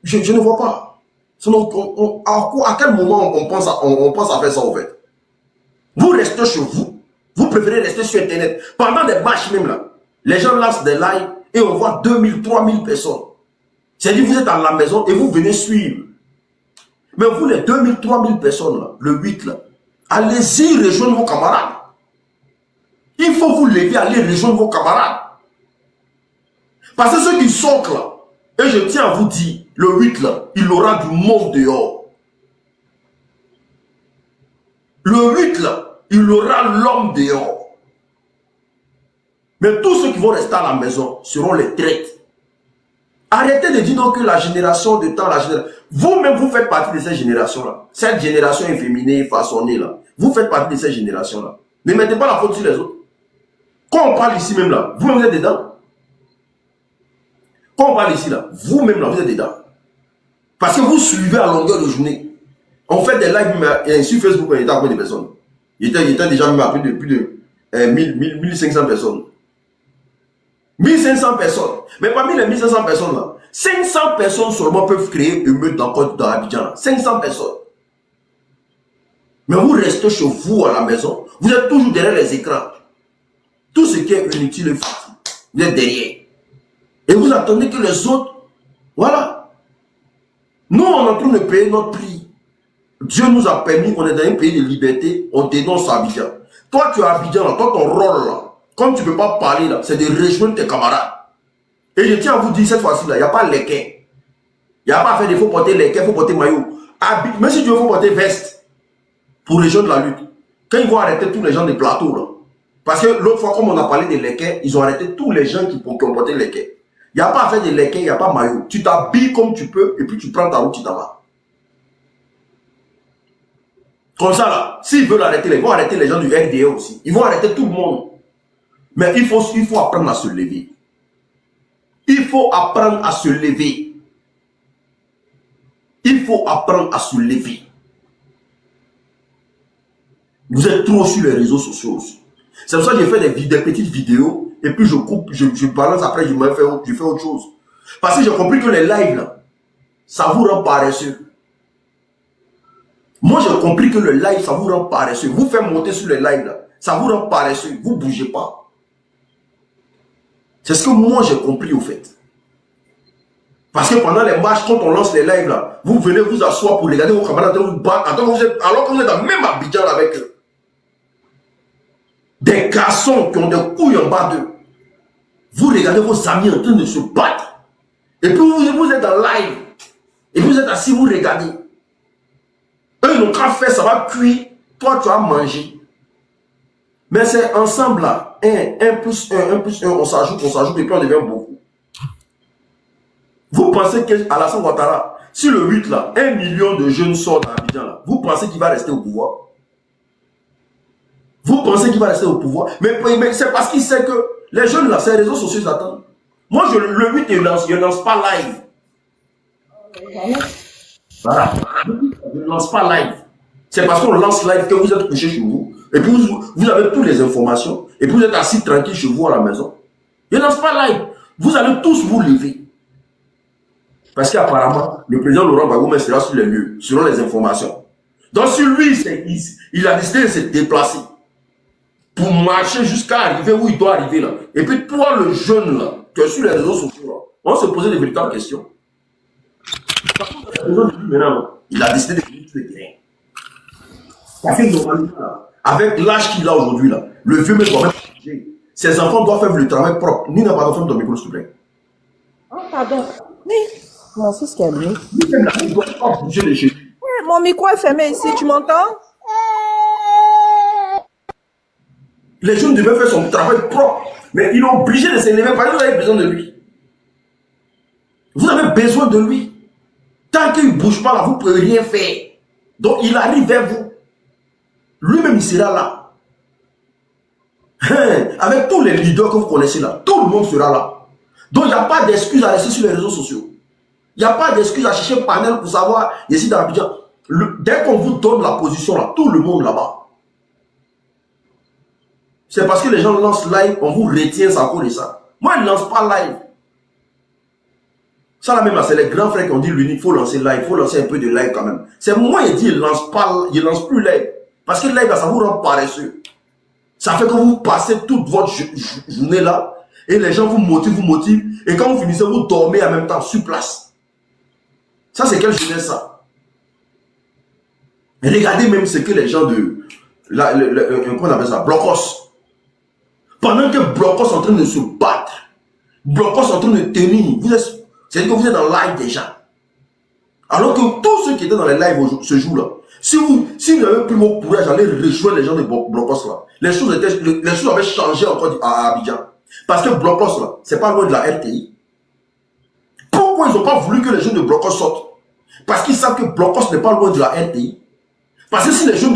Je ne vois pas. À quel moment on pense à faire ça en fait? Vous restez chez vous. Vous préférez rester sur Internet. Pendant des marches même là, les gens lancent des lives et on voit 2000, 3000 personnes. C'est-à-dire vous êtes à la maison et vous venez suivre. Mais vous les 2000, 3000 personnes là, le 8 là, allez-y rejoindre vos camarades. Il faut vous lever, aller rejoindre vos camarades. Parce que ceux qui sortent là, et je tiens à vous dire, le 8 là, il aura du monde dehors. Le 8 là, il aura l'homme dehors. Mais tous ceux qui vont rester à la maison seront les traites. Arrêtez de dire donc que la génération de temps, vous-même vous faites partie de cette génération-là. Cette génération efféminée, façonnée là. Vous faites partie de cette génération-là. Ne mettez pas la faute sur les autres. Quand on parle ici même là, vous-même êtes dedans. Quand on parle ici, là, vous-même, là, vous êtes dedans. Parce que vous suivez à longueur de journée. On fait des lives sur Facebook, il était à combien de personnes? Il était déjà même à plus de 1500 personnes. 1500 personnes. Mais parmi les 1500 personnes là, 500 personnes seulement peuvent créer une meute dans Abidjan. 500 personnes. Mais vous restez chez vous à la maison. Vous êtes toujours derrière les écrans. Tout ce qui est inutile et futile, vous êtes derrière. Et vous attendez que les autres... Voilà. Nous, on est en train de payer notre prix. Dieu nous a permis, on est dans un pays de liberté, on dénonce Abidjan. Toi, tu es à Abidjan, là, toi, ton rôle, là, comme tu ne peux pas parler, là, c'est de rejoindre tes camarades. Et je tiens à vous dire, cette fois-ci, là, il n'y a pas l'équin. Il n'y a pas à faire, il faut porter l'équin, il faut porter maillot. Même si tu veux, il faut porter veste pour rejoindre la lutte. Quand ils vont arrêter tous les gens des plateaux, là, parce que l'autre fois, comme on a parlé des l'équin, ils ont arrêté tous les gens qui ont porté l'équin. Il n'y a pas à faire de l'équin, il n'y a pas maillot. Tu t'habilles comme tu peux, et puis tu prends ta route, tu t'en vas. Comme ça, là, s'ils veulent arrêter, ils vont arrêter les gens du RDA aussi. Ils vont arrêter tout le monde. Mais il faut apprendre à se lever. Il faut apprendre à se lever. Il faut apprendre à se lever. Vous êtes trop sur les réseaux sociaux aussi. C'est pour ça que j'ai fait des petites vidéos, et puis je coupe, je balance après, je fais autre chose. Parce que j'ai compris que les lives, là, ça vous rend paresseux. Moi, j'ai compris que le live, ça vous rend paresseux. Vous faites monter sur les lives, là, ça vous rend paresseux. Vous ne bougez pas. C'est ce que moi, j'ai compris, au fait. Parce que pendant les matchs, quand on lance les lives, là, vous venez vous asseoir pour regarder vos camarades, vous battre, alors que vous êtes dans le même Abidjan avec eux. Des garçons qui ont des couilles en bas d'eux. Vous regardez vos amis en train de se battre. Et puis vous êtes en live. Et puis vous êtes assis, vous regardez. Eux, ils n'ont qu'à faire, ça va cuire. Toi, tu as mangé. Mais c'est ensemble là. 1 plus 1, on s'ajoute, et puis on devient beaucoup. Vous pensez qu'Alassane Ouattara, si le 8 là, 1 million de jeunes sortent à Abidjan là, vous pensez qu'il va rester au pouvoir? Vous pensez qu'il va rester au pouvoir? Mais c'est parce qu'il sait que les jeunes là, c'est les réseaux sociaux ils attendent. Moi, le 8, je ne lance pas live. Voilà. Je ne lance pas live. C'est parce qu'on lance live que vous êtes couché chez vous. Et puis vous avez toutes les informations. Et puis vous êtes assis tranquille chez vous à la maison. Je ne lance pas live. Vous allez tous vous lever. Parce qu'apparemment, le président Laurent Gbagbo sera sur les lieux, selon les informations. Donc sur lui, il a décidé de se déplacer. Pour marcher jusqu'à arriver où il doit arriver là. Et puis toi, le jeune là, tu es sur les réseaux sociaux là, on se posait des véritables questions. Il a décidé de venir sur le terrain. Parce que normalement, avec l'âge qu'il a aujourd'hui là, le vieux mec doit même changer. Ses enfants doivent faire le travail propre. Ni n'a pas d'enfant dans le micro, s'il te plaît. Oh, pardon. Mais, mon fils qui a mis. Il ne doit pas bouger les chez lui. Mon micro est fermé ici, tu m'entends? Les jeunes devaient faire son travail propre. Mais ils ont obligé de s'élever parce que vous avez besoin de lui. Vous avez besoin de lui. Tant qu'il ne bouge pas là, vous ne pouvez rien faire. Donc il arrive vers vous. Lui-même, il sera là. Avec tous les leaders que vous connaissez là, tout le monde sera là. Donc il n'y a pas d'excuse à rester sur les réseaux sociaux. Il n'y a pas d'excuse à chercher un panel pour savoir, ici dans Abidjan. Dès qu'on vous donne la position là, tout le monde là-bas. C'est parce que les gens lancent live, on vous retient ça pour ça. Moi, je ne lance pas live. Ça là même là, c'est les grands frères qui ont dit l'unique, il faut lancer live, il faut lancer un peu de live quand même. C'est moi qui dis, il ne lance plus live. Parce que live, là, ça vous rend paresseux. Ça fait que vous passez toute votre journée là, et les gens vous motivent, et quand vous finissez, vous dormez en même temps sur place. Ça, c'est quelle jeunesse ça? Et regardez même ce que les gens de, comment on appelle ça, Blocos. Pendant que Blocos est en train de se battre, Blocos est en train de tenir, c'est-à-dire que vous êtes dans le live déjà. Alors que tous ceux qui étaient dans les lives ce jour-là, si vous n'avez plus vos courage d'aller rejoindre les gens de Blocos là, les choses avaient changé encore à Abidjan. Parce que Blocos là, c'est pas loin de la RTI. Pourquoi ils n'ont pas voulu que les jeunes de Blocos sortent? Parce qu'ils savent que Blocos n'est pas loin de la RTI. Parce que si les jeunes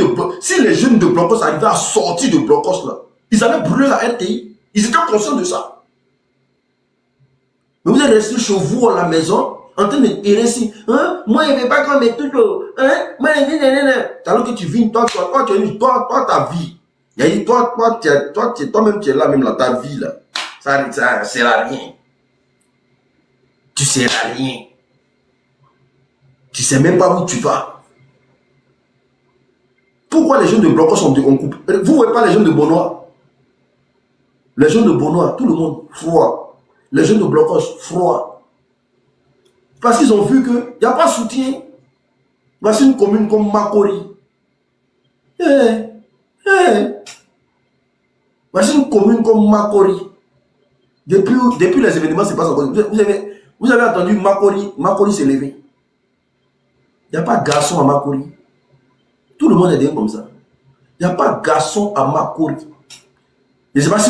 de Blocos arrivaient à sortir de Blocos là, ils allaient brûler la RTI. Ils étaient conscients de ça. Mais vous êtes resté chez vous à la maison, en train de ici. Hein? Moi, je ne veux pas qu'on me touche. Hein? Alors que tu vis, toi, ta vie. Il a dit, toi-même, tu es là, même là, ta vie, là. Ça sert à rien. Tu sers à rien. Tu sais même pas où tu vas. Pourquoi les jeunes de Blocos sont en couple? Vous ne voyez pas les jeunes de Bonois? Les jeunes de Bonois, tout le monde, froid. Les jeunes de Blocos, froid. Parce qu'ils ont vu qu'il n'y a pas de soutien. Voici une commune comme Makori. Voici une commune comme Makori. Depuis les événements, c'est pas ça. Vous avez entendu Makori s'est levé. Il n'y a pas de garçon à Makori. Tout le monde est devenu comme ça. Il n'y a pas de garçon à Makori. Je ne sais pas si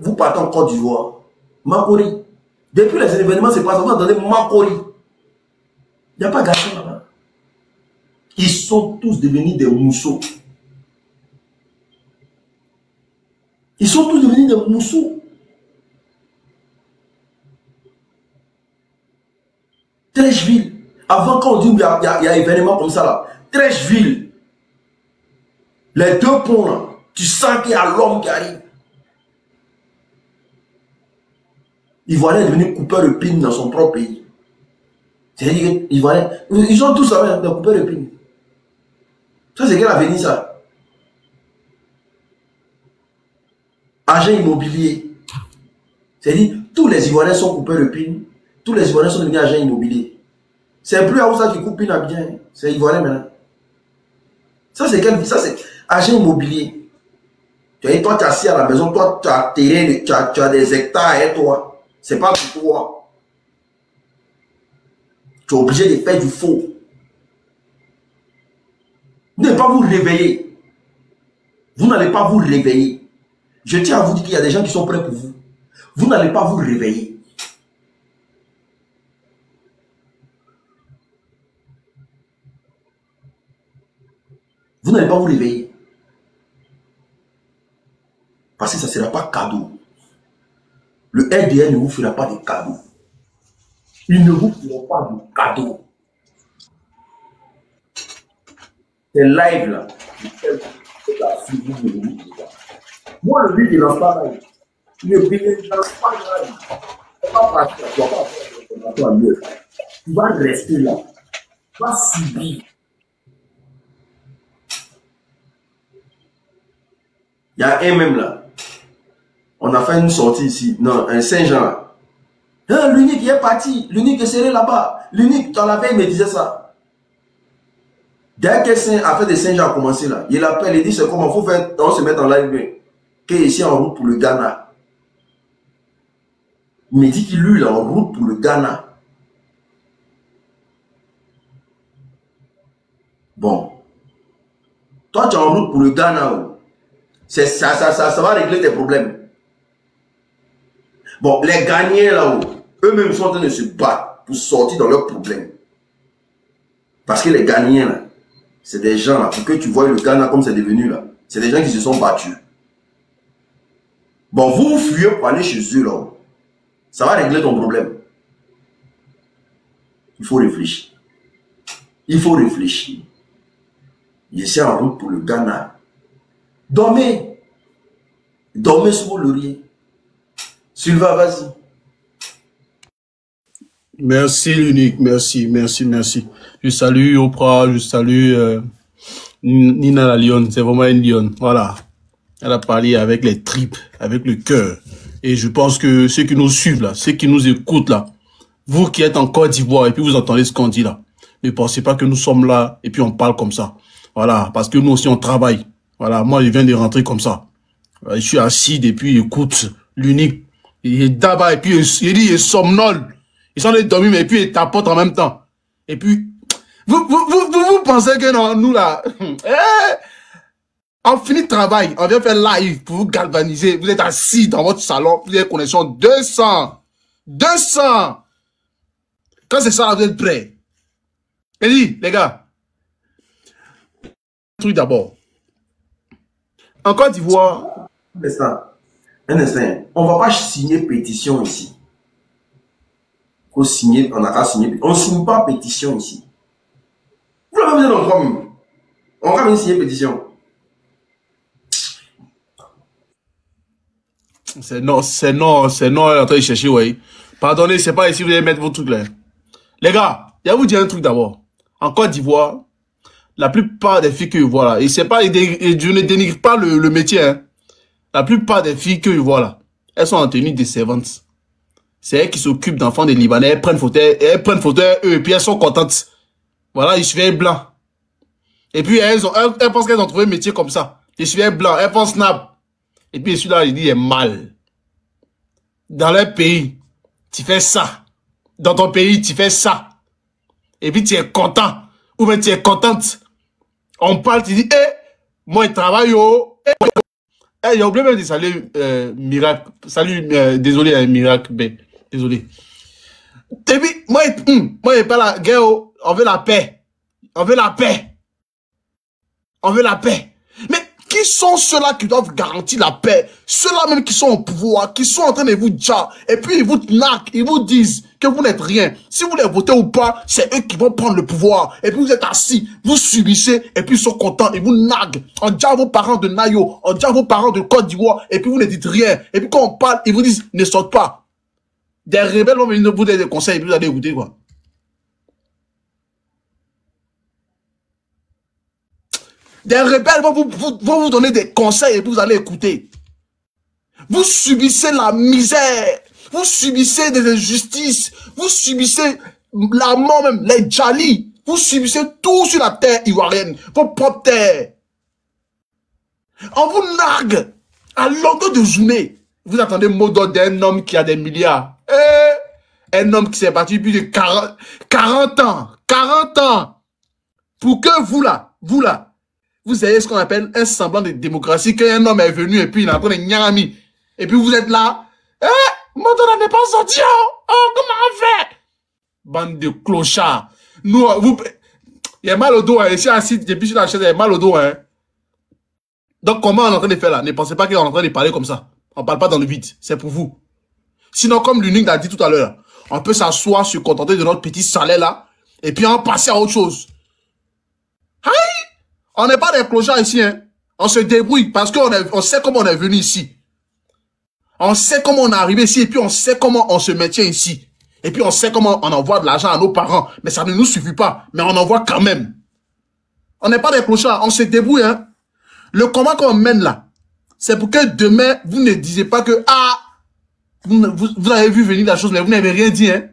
vous partez en Côte d'Ivoire. Makori. Depuis les événements, c'est pas ça. Vous entendez Makori. Il n'y a pas de garçon là-bas. Ils sont tous devenus des mousseaux. Ils sont tous devenus des mousseaux. Trècheville. Avant, quand on dit qu'il y a événement comme ça là, Trècheville, les deux ponts là, tu sens qu'il y a l'homme qui arrive. Ivoirien est devenu coupeur de pin dans son propre pays. C'est-à-dire qu'Ivoirien, ils ont tous ça, des coupeurs de pin. Ça, c'est quel avenir ça? Agent immobilier. C'est-à-dire, tous les Ivoiriens sont coupeurs de pin, tous les Ivoiriens sont devenus agents immobiliers. C'est plus à ça qui coupe pin à bien, c'est Ivoirien maintenant. Ça, c'est quel? Ça, c'est agent immobilier. Toi, tu es assis à la maison, toi, tu as terrain, tu as des hectares et toi. C'est pas pour toi. Tu es obligé de faire du faux. Vous n'allez pas vous réveiller. Vous n'allez pas vous réveiller. Je tiens à vous dire qu'il y a des gens qui sont prêts pour vous. Vous n'allez pas vous réveiller. Vous n'allez pas vous réveiller. Parce que ça ne sera pas cadeau. Le RDN ne vous fera pas de cadeau. Il ne vous fera pas de cadeau. C'est live là. Moi, le but, il lance pas live. Le but, il lance pas live. Tu vas pas partir. Tu vas pas faire mieux. Tu vas rester là. Tu vas subir. Il y a un même là. On a fait une sortie ici. Non, un Saint-Jean. Hein, l'unique est parti. L'unique est serré là-bas. L'unique, dans la veille, il me disait ça. Dès que Saint a fait de Saint-Jean a commencé là, il appelle, il dit c'est comment, il faut faire, on se met en live, qui est ici en route pour le Ghana. Il me dit qu'il lui, il est en route pour le Ghana. Bon. Toi, tu es en route pour le Ghana. Ça va régler tes problèmes. Bon, les Ghanéens là-haut, eux-mêmes sont en train de se battre pour sortir dans leurs problèmes. Parce que les Ghanéens là, c'est des gens là, pour que tu vois le Ghana comme c'est devenu là, c'est des gens qui se sont battus. Bon, vous fuyez pour aller chez eux là-haut. Ça va régler ton problème. Il faut réfléchir. Il faut réfléchir. Je suis en route pour le Ghana. Dormez. Dormez sur vos lauriers. Sylvain, vas-y. Merci l'unique, merci. Je salue Oprah, je salue Nina la lionne, c'est vraiment une lionne, voilà. Elle a parlé avec les tripes, avec le cœur. Et je pense que ceux qui nous suivent là, ceux qui nous écoutent là, vous qui êtes en Côte d'Ivoire et puis vous entendez ce qu'on dit là, ne pensez pas que nous sommes là et puis on parle comme ça. Voilà, parce que nous aussi on travaille. Voilà, moi je viens de rentrer comme ça. Je suis assis depuis, écoute, l'unique. Il est d'abord et puis il dit il est somnole. Ils sont allés dormir mais puis ils tapotent en même temps. Et puis, vous pensez que non, nous là, on finit de travail, on vient faire live pour vous galvaniser. Vous êtes assis dans votre salon, vous avez connexion 200. Quand c'est ça, vous êtes prêts. Et dit, les gars, un truc d'abord. En Côte d'Ivoire. Un instant. On ne va pas signer pétition ici. faut signer, on a qu'à signer. On ne signe pas pétition ici. Vous l'avez besoin dans 3 minutes. On va même signer pétition. C'est non, en train de chercher, ouais. Pardonnez, c'est pas ici, vous allez mettre vos trucs là. Les gars, je vais vous dire un truc d'abord. En Côte d'Ivoire, la plupart des filles que je vois là, et c'est pas, je ne dénigre pas le métier, hein. La plupart des filles que je vois là, elles sont en tenue de servantes. C'est elles qui s'occupent d'enfants des Libanais, elles prennent photo, eux, et puis elles sont contentes. Voilà, les cheveux blancs. Et puis elles pensent qu'elles ont trouvé un métier comme ça. Les cheveux blancs, elles font snap. Et puis celui-là, il dit, il est mal. Dans leur pays, tu fais ça. Dans ton pays, tu fais ça. Et puis tu es content. Ou bien tu es contente. On parle, tu dis, moi je travaille, j'ai oublié même de saluer Miracle. Salut, désolé, Miracle B. Désolé. Et puis, moi je pas la guerre, on veut la paix. On veut la paix. On veut la paix. Mais qui sont ceux-là qui doivent garantir la paix? Ceux-là même qui sont au pouvoir, qui sont en train de vous dire, et puis ils vous narquent, ils vous disent que vous n'êtes rien. Si vous les votez ou pas, c'est eux qui vont prendre le pouvoir. Et puis vous êtes assis, vous subissez, et puis ils sont contents, et vous narguent. On dit à vos parents de Nayo, on dit à vos parents de Côte d'Ivoire, et puis vous ne dites rien. Et puis quand on parle, ils vous disent, ne sortent pas. Des rebelles vont venir vous donner des conseils, et puis vous allez écouter quoi. Des rebelles vont vous donner des conseils et vous allez écouter. Vous subissez la misère. Vous subissez des injustices. Vous subissez la mort même, les djalis. Vous subissez tout sur la terre ivoirienne. Vos propres terres. On vous nargue à longueur de journée. Vous attendez le mot d'ordre d'un homme qui a des milliards. Un homme qui s'est battu plus de 40 ans. 40 ans. Pour que vous là, vous avez ce qu'on appelle un semblant de démocratie, qu'un homme est venu et puis il est en train de nyami. Et puis vous êtes là. Mon don n'est pas sorti. Oh, comment on fait? Bande de clochards. Nous, il y a mal au dos. Ici, assis, depuis sur la chaise, il y a mal au dos. Hein. Donc, comment on est en train de faire là? Ne pensez pas qu'on est en train de parler comme ça. On ne parle pas dans le vide. C'est pour vous. Sinon, comme l'unique l'a dit tout à l'heure, on peut s'asseoir, se contenter de notre petit salaire là, et puis en passer à autre chose. Aïe! On n'est pas des clochards ici, hein. On se débrouille parce qu'on sait comment on est venu ici. On sait comment on est arrivé ici et puis on sait comment on se maintient ici. Et puis on sait comment on envoie de l'argent à nos parents. Mais ça ne nous suffit pas. Mais on envoie quand même. On n'est pas des clochards. On se débrouille, hein. Le combat qu'on mène là, c'est pour que demain, vous ne disiez pas que, vous avez vu venir la chose, mais vous n'avez rien dit, hein.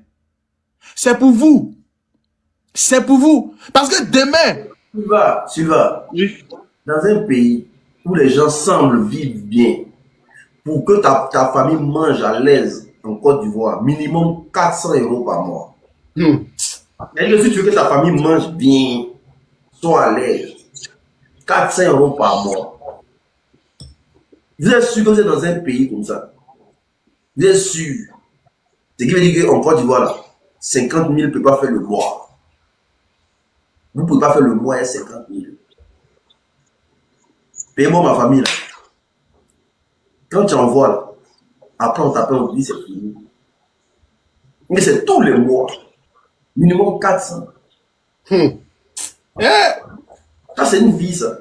C'est pour vous. C'est pour vous. Parce que demain, Sylvain, oui. Dans un pays où les gens semblent vivre bien, pour que ta famille mange à l'aise en Côte d'Ivoire, minimum 400 € par mois. C'est-à-dire que si tu veux que ta famille mange bien, soit à l'aise, 400 € par mois. Vous êtes sûr que vous êtes dans un pays comme ça? Vous êtes sûr? Ce qui veut dire qu'en Côte d'Ivoire, là, 50 000 ne peut pas faire le mois. Vous ne pouvez pas faire le mois à 50 000. Payez-moi ma famille là. Quand tu envoies là, après on t'appelle, on te dit c'est fini. Mais c'est tous les mois. Minimum 400. Ça c'est une vie ça.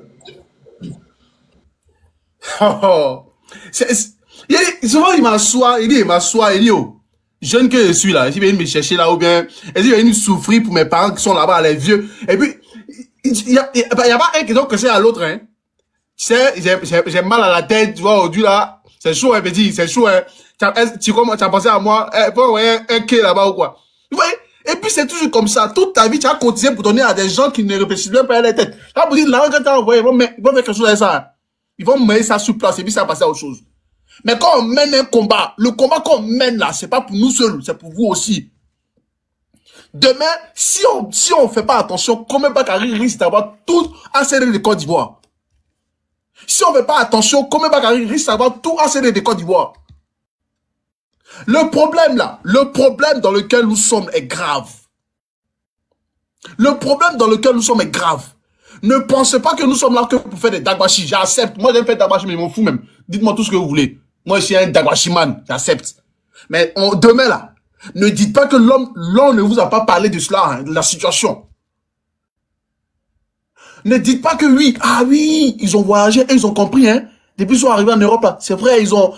Souvent il m'assoit, il dit oh, jeune que je suis là, il vient me chercher là ou bien, il vient souffrir pour mes parents qui sont là-bas, les vieux. Et puis, il y a pas un qui doit casser à l'autre, hein. Tu sais, j'ai mal à la tête, tu vois, aujourd'hui là, c'est chaud, hein, petit, c'est chaud, hein. Tu as pensé à moi, un quai là-bas ou quoi. Vous voyez? Et puis c'est toujours comme ça, toute ta vie, tu as cotisé pour donner à des gens qui ne réfléchissent même pas à la tête. Quand vous dites, là, quand tu as envoyé, ils vont faire quelque chose avec ça, hein. Ils vont mettre ça sur place et puis ça va passer à autre chose. Mais quand on mène un combat, le combat qu'on mène là, c'est pas pour nous seuls, c'est pour vous aussi. Demain, si on fait pas attention, combien Bakary risque d'avoir tout ACD de Côte d'Ivoire? Si on fait pas attention, combien Bakary risque d'avoir tout ACD de Côte d'Ivoire? Le problème là, le problème dans lequel nous sommes est grave. Le problème dans lequel nous sommes est grave. Ne pensez pas que nous sommes là que pour faire des dagwashi. J'accepte. Moi, j'aime faire des dagwashi, mais je m'en fous même. Dites-moi tout ce que vous voulez. Moi, je suis un dagwashi man. J'accepte. Mais demain, là, Ne dites pas que l'homme ne vous a pas parlé de cela, hein, de la situation. Ne dites pas que oui, ah oui, ils ont voyagé et ils ont compris, hein. Depuis qu'ils sont arrivés en Europe, c'est vrai, ils ont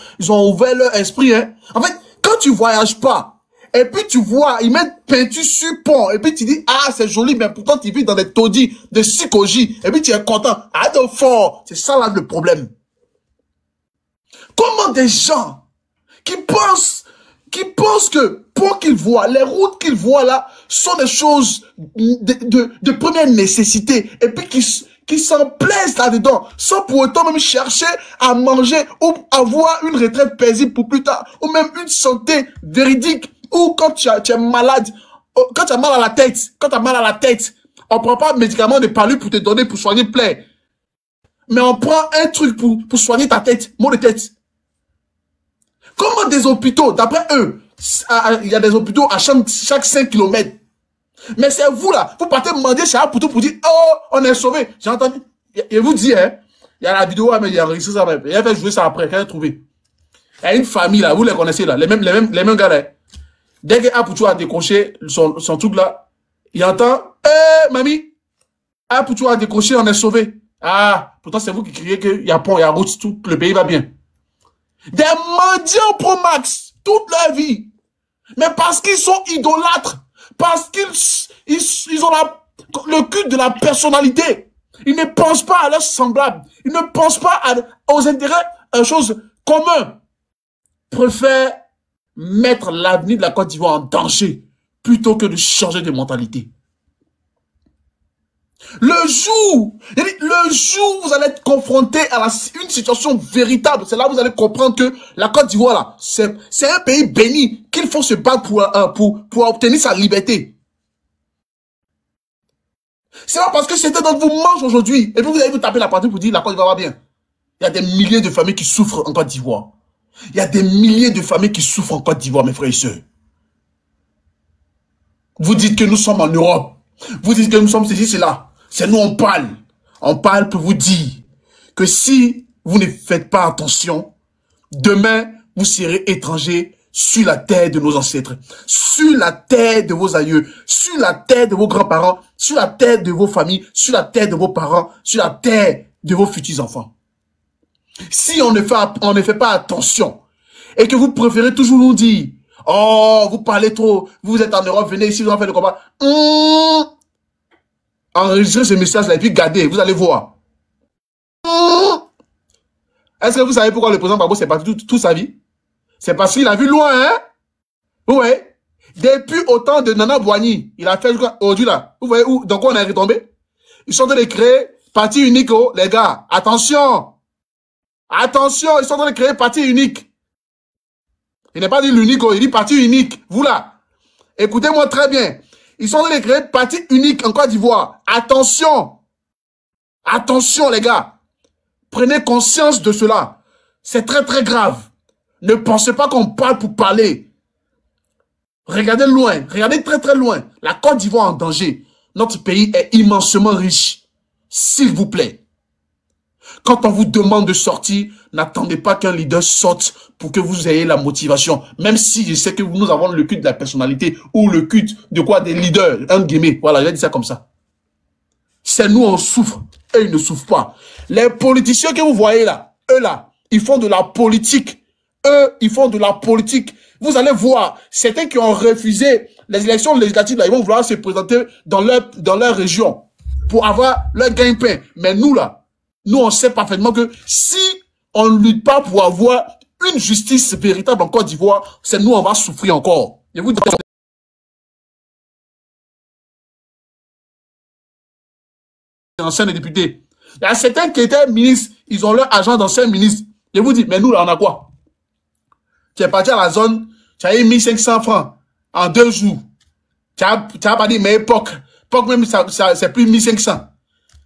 ouvert leur esprit, hein. En fait, quand tu voyages pas, et puis tu vois, ils mettent peinture sur pont, et puis tu dis, ah, c'est joli, mais pourtant tu vis dans des taudis, des psychogies, et puis tu es content. Ah, de fort. C'est ça là le problème. Comment des gens qui pensent que pour qu'ils voient, les routes qu'ils voient là sont des choses de première nécessité, et puis qui s'en plaisent là-dedans, sans pour autant même chercher à manger ou avoir une retraite paisible pour plus tard, ou même une santé véridique, ou quand tu es malade, quand tu as mal à la tête, on prend pas de médicaments de palu pour te donner, pour soigner plaie. Mais on prend un truc pour soigner ta tête, mot de tête. Comment des hôpitaux, d'après eux, il y a des hôpitaux à chaque 5 km. Mais c'est vous là, vous partez demander chez un poutou pour dire, oh, on est sauvé. J'ai entendu, et vous dit, hein, il y a la vidéo, mais il y a enregistré ça même. Il a fait jouer ça après, quand il a trouvé. Il y a une famille là, vous les connaissez là, les mêmes gars là. Dès que Apoutou a décroché son truc là, il entend, mamie, Apoutou a décroché, on est sauvé. Ah, pourtant c'est vous qui criez qu'il y a pont, il y a route, tout le pays va bien. Des mendiants pro max, toute leur vie. Mais parce qu'ils sont idolâtres, parce qu'ils ont le culte de la personnalité. Ils ne pensent pas à leurs semblables. Ils ne pensent pas aux intérêts, aux choses communes. Préfèrent mettre l'avenir de la Côte d'Ivoire en danger plutôt que de changer de mentalité. Le jour où vous allez être confronté à une situation véritable, c'est là où vous allez comprendre que la Côte d'Ivoire, là, c'est un pays béni, qu'il faut se battre pour obtenir sa liberté. C'est pas parce que c'était dans vous mange aujourd'hui, et puis vous allez vous taper la partie pour dire la Côte d'Ivoire va bien. Il y a des milliers de familles qui souffrent en Côte d'Ivoire. Il y a des milliers de familles qui souffrent en Côte d'Ivoire, mes frères et sœurs. Vous dites que nous sommes en Europe. Vous dites que nous sommes ceci, cela. C'est nous, on parle. On parle pour vous dire que si vous ne faites pas attention, demain, vous serez étrangers sur la terre de nos ancêtres, sur la terre de vos aïeux, sur la terre de vos grands-parents, sur la terre de vos familles, sur la terre de vos parents, sur la terre de vos futurs enfants. Si on ne fait pas attention et que vous préférez toujours nous dire, oh, vous parlez trop, vous êtes en Europe, venez ici, vous en faites le combat. Enregistrez ce message-là et puis gardez, vous allez voir. Est-ce que vous savez pourquoi le président Gbagbo s'est parti toute sa vie? C'est parce qu'il a vu loin, hein? Ouais. Depuis autant de Nana Boigny, il a fait aujourd'hui là. Vous voyez où, dans quoi on est retombé? Ils sont en train de créer parti unique, oh, les gars. Attention! Attention, ils sont en train de créer parti unique. Il n'est pas dit l'unique, il dit parti unique. Vous là, écoutez-moi très bien. Ils sont en train de créer parti unique en Côte d'Ivoire. Attention. Attention les gars. Prenez conscience de cela. C'est très très grave. Ne pensez pas qu'on parle pour parler. Regardez loin, regardez très très loin. La Côte d'Ivoire en danger. Notre pays est immensément riche. S'il vous plaît. Quand on vous demande de sortir, n'attendez pas qu'un leader sorte pour que vous ayez la motivation. Même si je sais que nous avons le culte de la personnalité ou le culte de quoi des leaders, un guillemets. Voilà, j'ai dit ça comme ça. C'est nous, on souffre. Eux, ils ne souffrent pas. Les politiciens que vous voyez là, eux là, ils font de la politique. Eux, ils font de la politique. Vous allez voir, certains qui ont refusé les élections législatives, là, ils vont vouloir se présenter dans leur région pour avoir leur gagne-pain. Mais nous là, nous, on sait parfaitement que si on ne lutte pas pour avoir une justice véritable en Côte d'Ivoire, c'est nous, on va souffrir encore. Je vous dis, anciens députés. Il y a certains qui étaient ministres, ils ont leur agent d'ancien ministre. Je vous dis, mais nous, là, on a quoi? Tu es parti à la zone, tu as eu 1500 francs en 2 jours. Tu as pas dit, mais époque même, c'est plus 1500.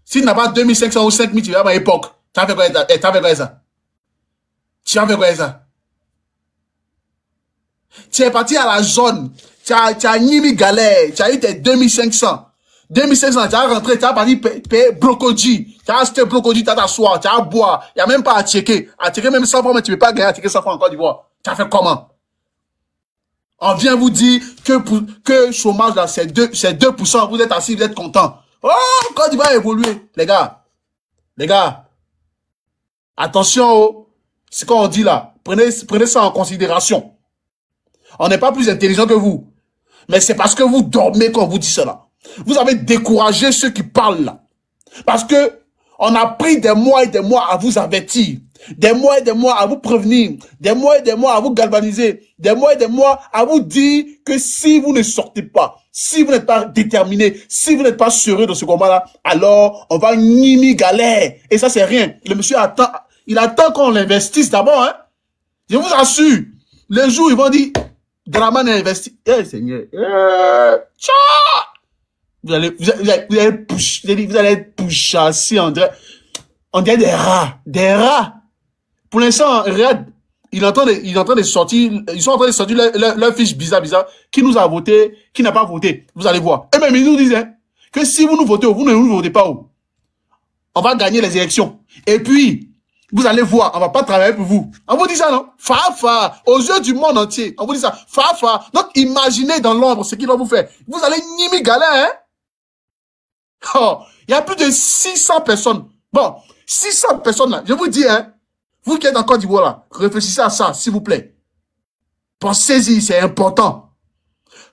Si tu n'as pas 2500 ou 5000, tu vas à l'époque. Tu as fait quoi ça? Tu as fait quoi ça? Tu as fait quoi ça? Tu es parti à la zone. Tu as Nimi galère. Tu as eu tes 2500. 2500, tu as rentré, tu as parti payer Brocoji. Tu as acheté Brocoji, tu as t'asseoir, tu as boire. Il n'y a même pas à checker. À checker même 100 francs, mais tu ne peux pas gagner à checker 100 francs en Côte d'Ivoire. Tu as fait comment? On vient vous dire que chômage, là, c'est 2%. Vous êtes assis, vous êtes content. Oh, quand il va évoluer. Les gars, attention, oh, ce qu'on dit là. Prenez ça en considération. On n'est pas plus intelligent que vous. Mais c'est parce que vous dormez quand on vous dit cela. Vous avez découragé ceux qui parlent là. Parce que on a pris des mois et des mois à vous avertir. Des mois et des mois à vous prévenir. Des mois et des mois à vous galvaniser. Des mois et des mois à vous dire que si vous ne sortez pas, si vous n'êtes pas déterminé, si vous n'êtes pas sérieux de ce combat-là, alors on va nimi galère. Et ça, c'est rien. Le monsieur attend, il attend qu'on l'investisse d'abord, hein. Je vous assure, les jours, ils vont dire, Draman a investi. Eh, Seigneur. Tcha! Vous allez être pouchassés, on dirait des rats. Pour l'instant, regarde, ils sont en train de sortir leur fiche bizarre, qui nous a voté, qui n'a pas voté. Vous allez voir. Et même, ils nous disent, hein, que si vous nous votez, vous ne nous votez pas, on va gagner les élections. Et puis, vous allez voir, on va pas travailler pour vous. On vous dit ça, non? Fa, aux yeux du monde entier. On vous dit ça, fa. Donc, imaginez dans l'ombre ce qu'ils vont vous faire. Vous allez nimi galère, hein? Oh, il y a plus de 600 personnes. Bon, 600 personnes là, je vous dis, hein, vous qui êtes en Côte d'Ivoire là, réfléchissez à ça, s'il vous plaît. Pensez-y, c'est important.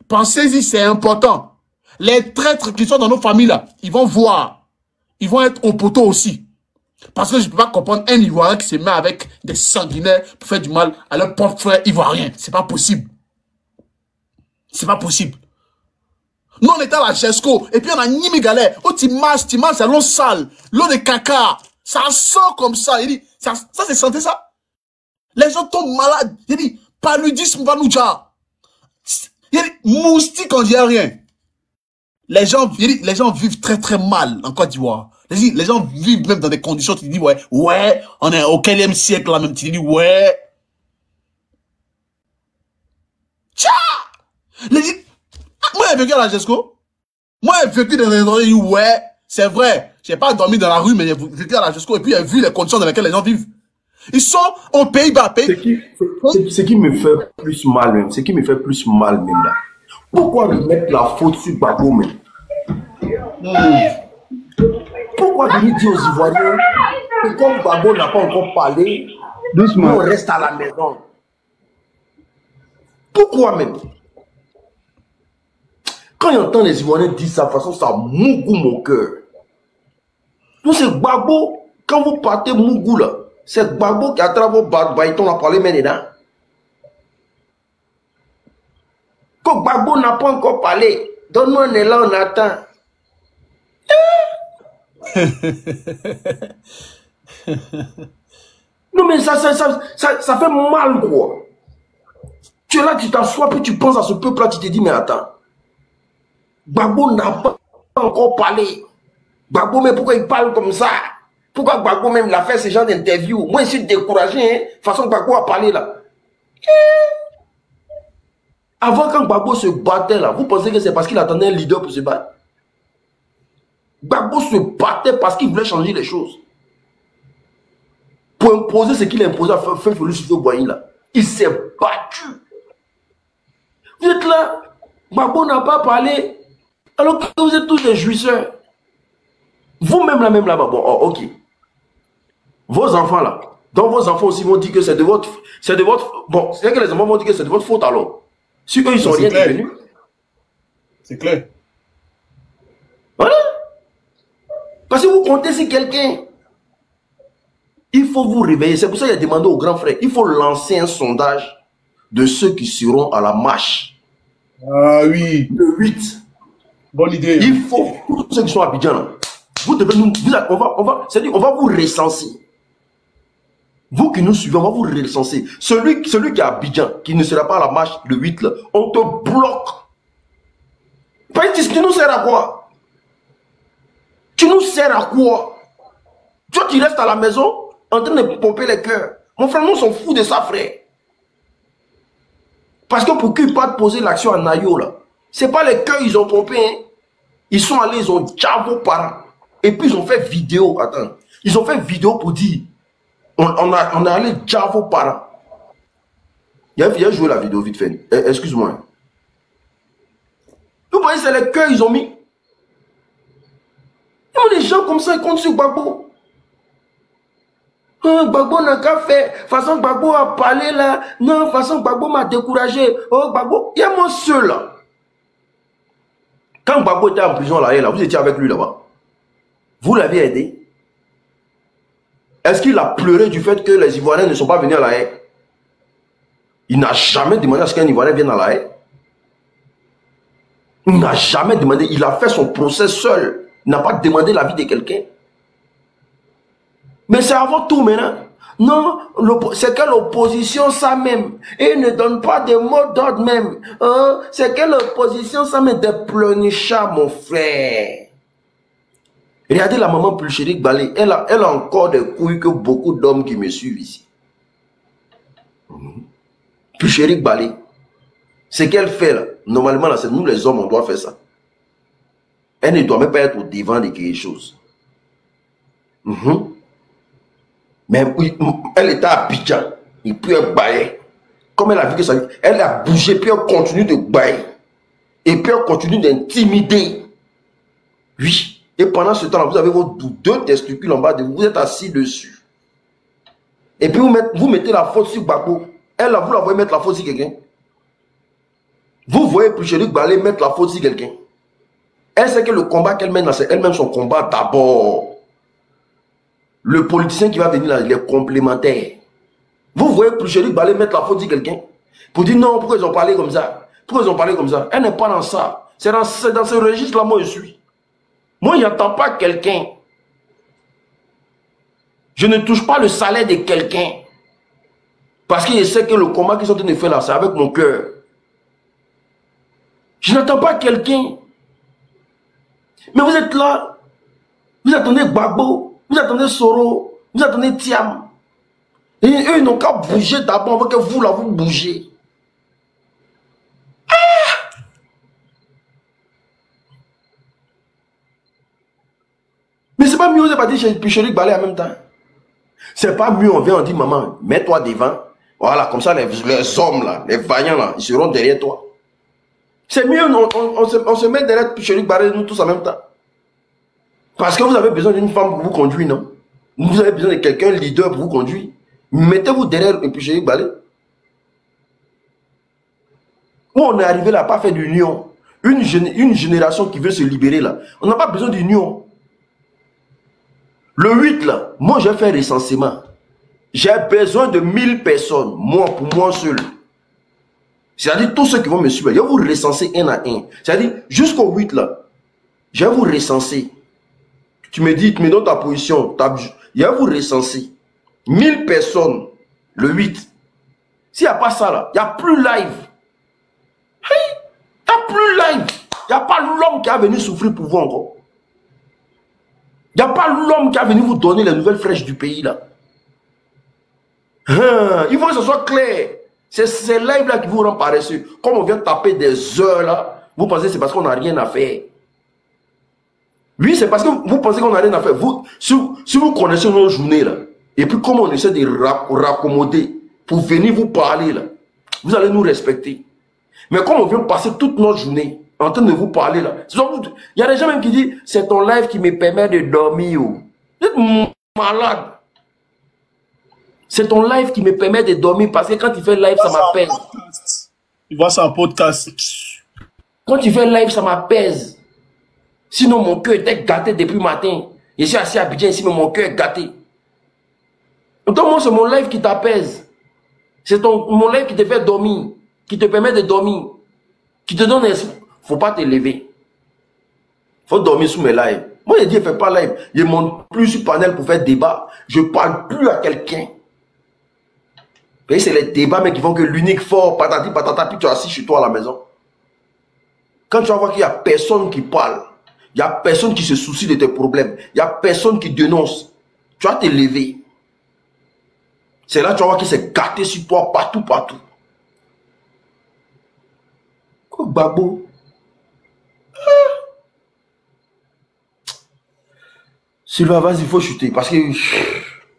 Pensez-y, c'est important. Les traîtres qui sont dans nos familles là, ils vont voir. Ils vont être au poteau aussi. Parce que je ne peux pas comprendre un Ivoirien qui se met avec des sanguinaires pour faire du mal à leur propre frère ivoirien. C'est pas possible. C'est pas possible. Nous, on était à la GESCO, et puis on a Nimi Galère. Oh, tu marches, c'est l'eau sale, l'eau de caca. Ça sent comme ça. Il dit, ça c'est santé, ça. Les gens tombent malades. Il dit, paludisme va nous dire. Il dit, moustique, on dit rien. Les gens vivent très, très mal en Côte d'Ivoire. Les gens vivent même dans des conditions, tu dis, ouais, on est au quelième siècle, là, même, tu dis, ouais. Tcha! Moi, j'ai vécu à la GESCO. Moi, j'ai vécu dans des endroits où, ouais, c'est vrai. J'ai pas dormi dans la rue, mais j'ai vécu à la GESCO et puis j'ai vu les conditions dans lesquelles les gens vivent. Ils sont aux Pays-Bas. Ce qui me fait plus mal même, là. Pourquoi mettre la faute sur Gbagbo même? Pourquoi venir dire aux Ivoiriens que comme Gbagbo n'a pas encore parlé, doucement, on reste à la maison? Pourquoi même? Quand j'entends les Ivoiriens dire ça, de toute façon, ça mougou mon cœur. Donc c'est Gbagbo, quand vous partez mougou là, c'est Gbagbo qui attrape vos baïtons à parler maintenant. Quand Gbagbo n'a pas encore parlé, donne-nous un élan, on attend. Non mais ça fait mal quoi. Tu es là, tu t'assois, puis tu penses à ce peuple-là, tu te dis mais attends. Gbagbo n'a pas encore parlé. Gbagbo, mais pourquoi il parle comme ça? Pourquoi Gbagbo même l'a fait ce genre d'interview? Moi, je suis découragé, hein, façon Gbagbo a parlé là. Avant, quand Gbagbo se battait là, vous pensez que c'est parce qu'il attendait un leader pour se battre? Gbagbo se battait parce qu'il voulait changer les choses. Pour imposer ce qu'il a imposé à faire Félix Houphouët-Boigny là. Il s'est battu. Vous êtes là, Gbagbo n'a pas parlé. Alors que vous êtes tous des jouisseurs. Vous-même là, bon, oh, ok. Vos enfants là, donc vos enfants aussi vont dire que c'est de votre, bon, c'est que les enfants vont dire que c'est de votre faute alors. Si eux ils sont rien devenus. C'est clair. Voilà. Parce que vous comptez sur quelqu'un. Il faut vous réveiller. C'est pour ça qu'il a demandé au grand frère, il faut lancer un sondage de ceux qui seront à la marche. Ah oui. Le 8. Bonne idée. Il faut, tous ceux qui sont à Abidjan, là, vous devez nous, c'est-à-dire, on va vous recenser. Vous qui nous suivez, on va vous recenser. Celui qui est à Abidjan, qui ne sera pas à la marche le 8, là, on te bloque. Tu nous sers à quoi? Tu nous sers à quoi? Toi, tu restes à la maison, en train de pomper les cœurs. Mon frère, nous, on s'en fout de ça, frère. Parce que pour qu'ils partent poser l'action à Nayo, là, c'est pas les cœurs ils ont pompé, hein. Ils sont allés, ils ont déjà vos parents. Et puis ils ont fait vidéo, attends. Ils ont fait vidéo pour dire, on a allé déjà vos parents. Il a joué la vidéo vite fait. Excuse-moi. Vous voyez, c'est les cœurs ils ont mis. Les gens comme ça, ils comptent sur Gbagbo. Gbagbo n'a qu'à faire. Façon Gbagbo a parlé là. Non, façon Gbagbo m'a découragé. Oh, Gbagbo, il y a mon seul là. Quand Gbagbo était en prison là, vous étiez avec lui là-bas. Vous l'avez aidé. Est-ce qu'il a pleuré du fait que les Ivoiriens ne sont pas venus à La Haye? Il n'a jamais demandé à ce qu'un Ivoirien vienne à La Haye. Il n'a jamais demandé. Il a fait son procès seul. Il n'a pas demandé l'avis de quelqu'un. Mais c'est avant tout maintenant. Non, c'est que l'opposition ça même. Et il ne donne pas de mots d'ordre même. Hein? C'est que l'opposition ça même des pleurnichards, mon frère. Regardez la maman Pulchérik Balé. Elle a encore des couilles que beaucoup d'hommes qui me suivent ici. Pulchérik Balé. Ce qu'elle fait là, normalement, là, c'est nous les hommes, on doit faire ça. Elle ne doit même pas être au devant de quelque chose. Mais elle était à Abidjan, et puis elle baillait. Comme elle a vu que ça, elle a bougé, puis elle continue de bailler. Et puis elle continue d'intimider. Oui. Et pendant ce temps-là, vous avez vos deux testicules en bas de vous, vous êtes assis dessus. Et puis vous mettez la faute sur Gbagbo. Elle, vous la voyez mettre la faute sur quelqu'un. Vous voyez Pulchérik Balé mettre la faute sur quelqu'un. Elle sait que le combat qu'elle mène, c'est elle-même son combat d'abord. Le politicien qui va venir là, il est complémentaire. Vous voyez Pulchérik Balé mettre la faute sur quelqu'un. Pour dire non, pourquoi ils ont parlé comme ça? Pourquoi ils ont parlé comme ça? Elle n'est pas dans ça. C'est dans ce registre-là, moi je suis. Moi, je n'entends pas quelqu'un. Je ne touche pas le salaire de quelqu'un. Parce que je sais que le combat qu'ils sont en train de faire là, c'est avec mon cœur. Je n'entends pas quelqu'un. Mais vous êtes là. Vous attendez Gbagbo. Vous attendez Soro. Vous attendez Thiam. Et eux, ils n'ont qu'à bouger d'abord avant que vous, là, vous bougez. Mais c'est pas mieux, on n'est pas dit chez Pulchérik Balé en même temps. C'est pas mieux, on vient, on dit, maman, mets-toi devant. Voilà, comme ça, les hommes là, les vaillants là, ils seront derrière toi. C'est mieux, on se met derrière Pulchérik Balé, nous tous en même temps. Parce que vous avez besoin d'une femme pour vous conduire, non? Vous avez besoin de quelqu'un, leader pour vous conduire. Mettez-vous derrière Pulchérik Balé. Où on est arrivé là, pas fait d'union. Une génération qui veut se libérer là. On n'a pas besoin d'union. Le 8 là, moi j'ai fait recensement. J'ai besoin de 1000 personnes, moi pour moi seul. C'est-à-dire tous ceux qui vont me suivre, je vais vous recenser un à un. C'est-à-dire jusqu'au 8 là, je vais vous recenser. Tu me dis, tu me donnes ta position, je vais vous recenser. 1000 personnes, le 8. S'il n'y a pas ça là, il n'y a plus live. Il n'y a plus live. Il n'y a pas l'homme qui a venu souffrir pour vous encore. Il n'y a pas l'homme qui a venu vous donner les nouvelles fraîches du pays là. Il faut que ce soit clair. C'est ces lives là qui vous rendent paresseux. Comme on vient taper des heures là, vous pensez que c'est parce qu'on n'a rien à faire. Oui, c'est parce que vous pensez qu'on n'a rien à faire. Si vous connaissez nos journées là, et puis comment on essaie de raccommoder pour venir vous parler là, vous allez nous respecter. Mais comme on vient passer toute notre journée en train de vous parler là, il y a des gens même qui disent c'est ton live qui me permet de dormir. Vous êtes malade. C'est ton live qui me permet de dormir parce que quand tu fais live, ça m'apaise. Tu vois ça en podcast. Quand tu fais live, ça m'apaise. Sinon, mon cœur était gâté depuis le matin. Je suis assis à Abidjan ici, mais mon cœur est gâté. Donc moi, c'est mon live qui t'apaise. C'est mon live qui te fait dormir, qui te permet de dormir, qui te donne espoir. Faut pas te lever. Faut dormir sous mes lives. Moi, je dis, je fais pas live. Je monte plus sur panel pour faire débat. Je parle plus à quelqu'un. C'est les débats, mais qui font que l'unique fort, patati patata, puis tu es assis chez toi à la maison. Quand tu vas voir qu'il n'y a personne qui parle, il n'y a personne qui se soucie de tes problèmes, il n'y a personne qui dénonce, tu vas te lever. C'est là que tu vas voir qu'il s'est gâté sur toi partout, partout. Quoi, Gbagbo? Sylvain, vas-y, il faut chuter, parce que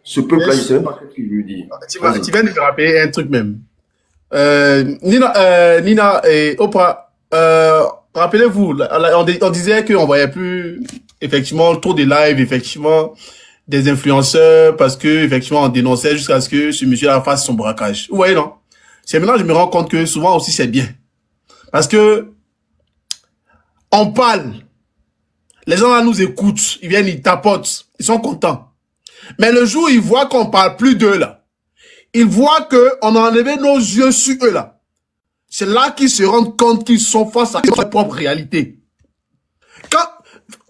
ce peuple-là, il ne sait même pas ce qu'il lui dit. Tu viens de me rappeler un truc même. Nina et Oprah, rappelez-vous, on disait qu'on voyait plus, effectivement, trop de live, effectivement, des influenceurs, parce que, effectivement, on dénonçait jusqu'à ce que ce monsieur-là fasse son braquage. Vous voyez, non? C'est maintenant que je me rends compte que souvent aussi c'est bien. Parce que, on parle. Les gens là nous écoutent, ils viennent, ils tapotent, ils sont contents. Mais le jour où ils voient qu'on parle plus d'eux là, ils voient qu'on a enlevé nos yeux sur eux là. C'est là qu'ils se rendent compte qu'ils sont face à leur propre réalité.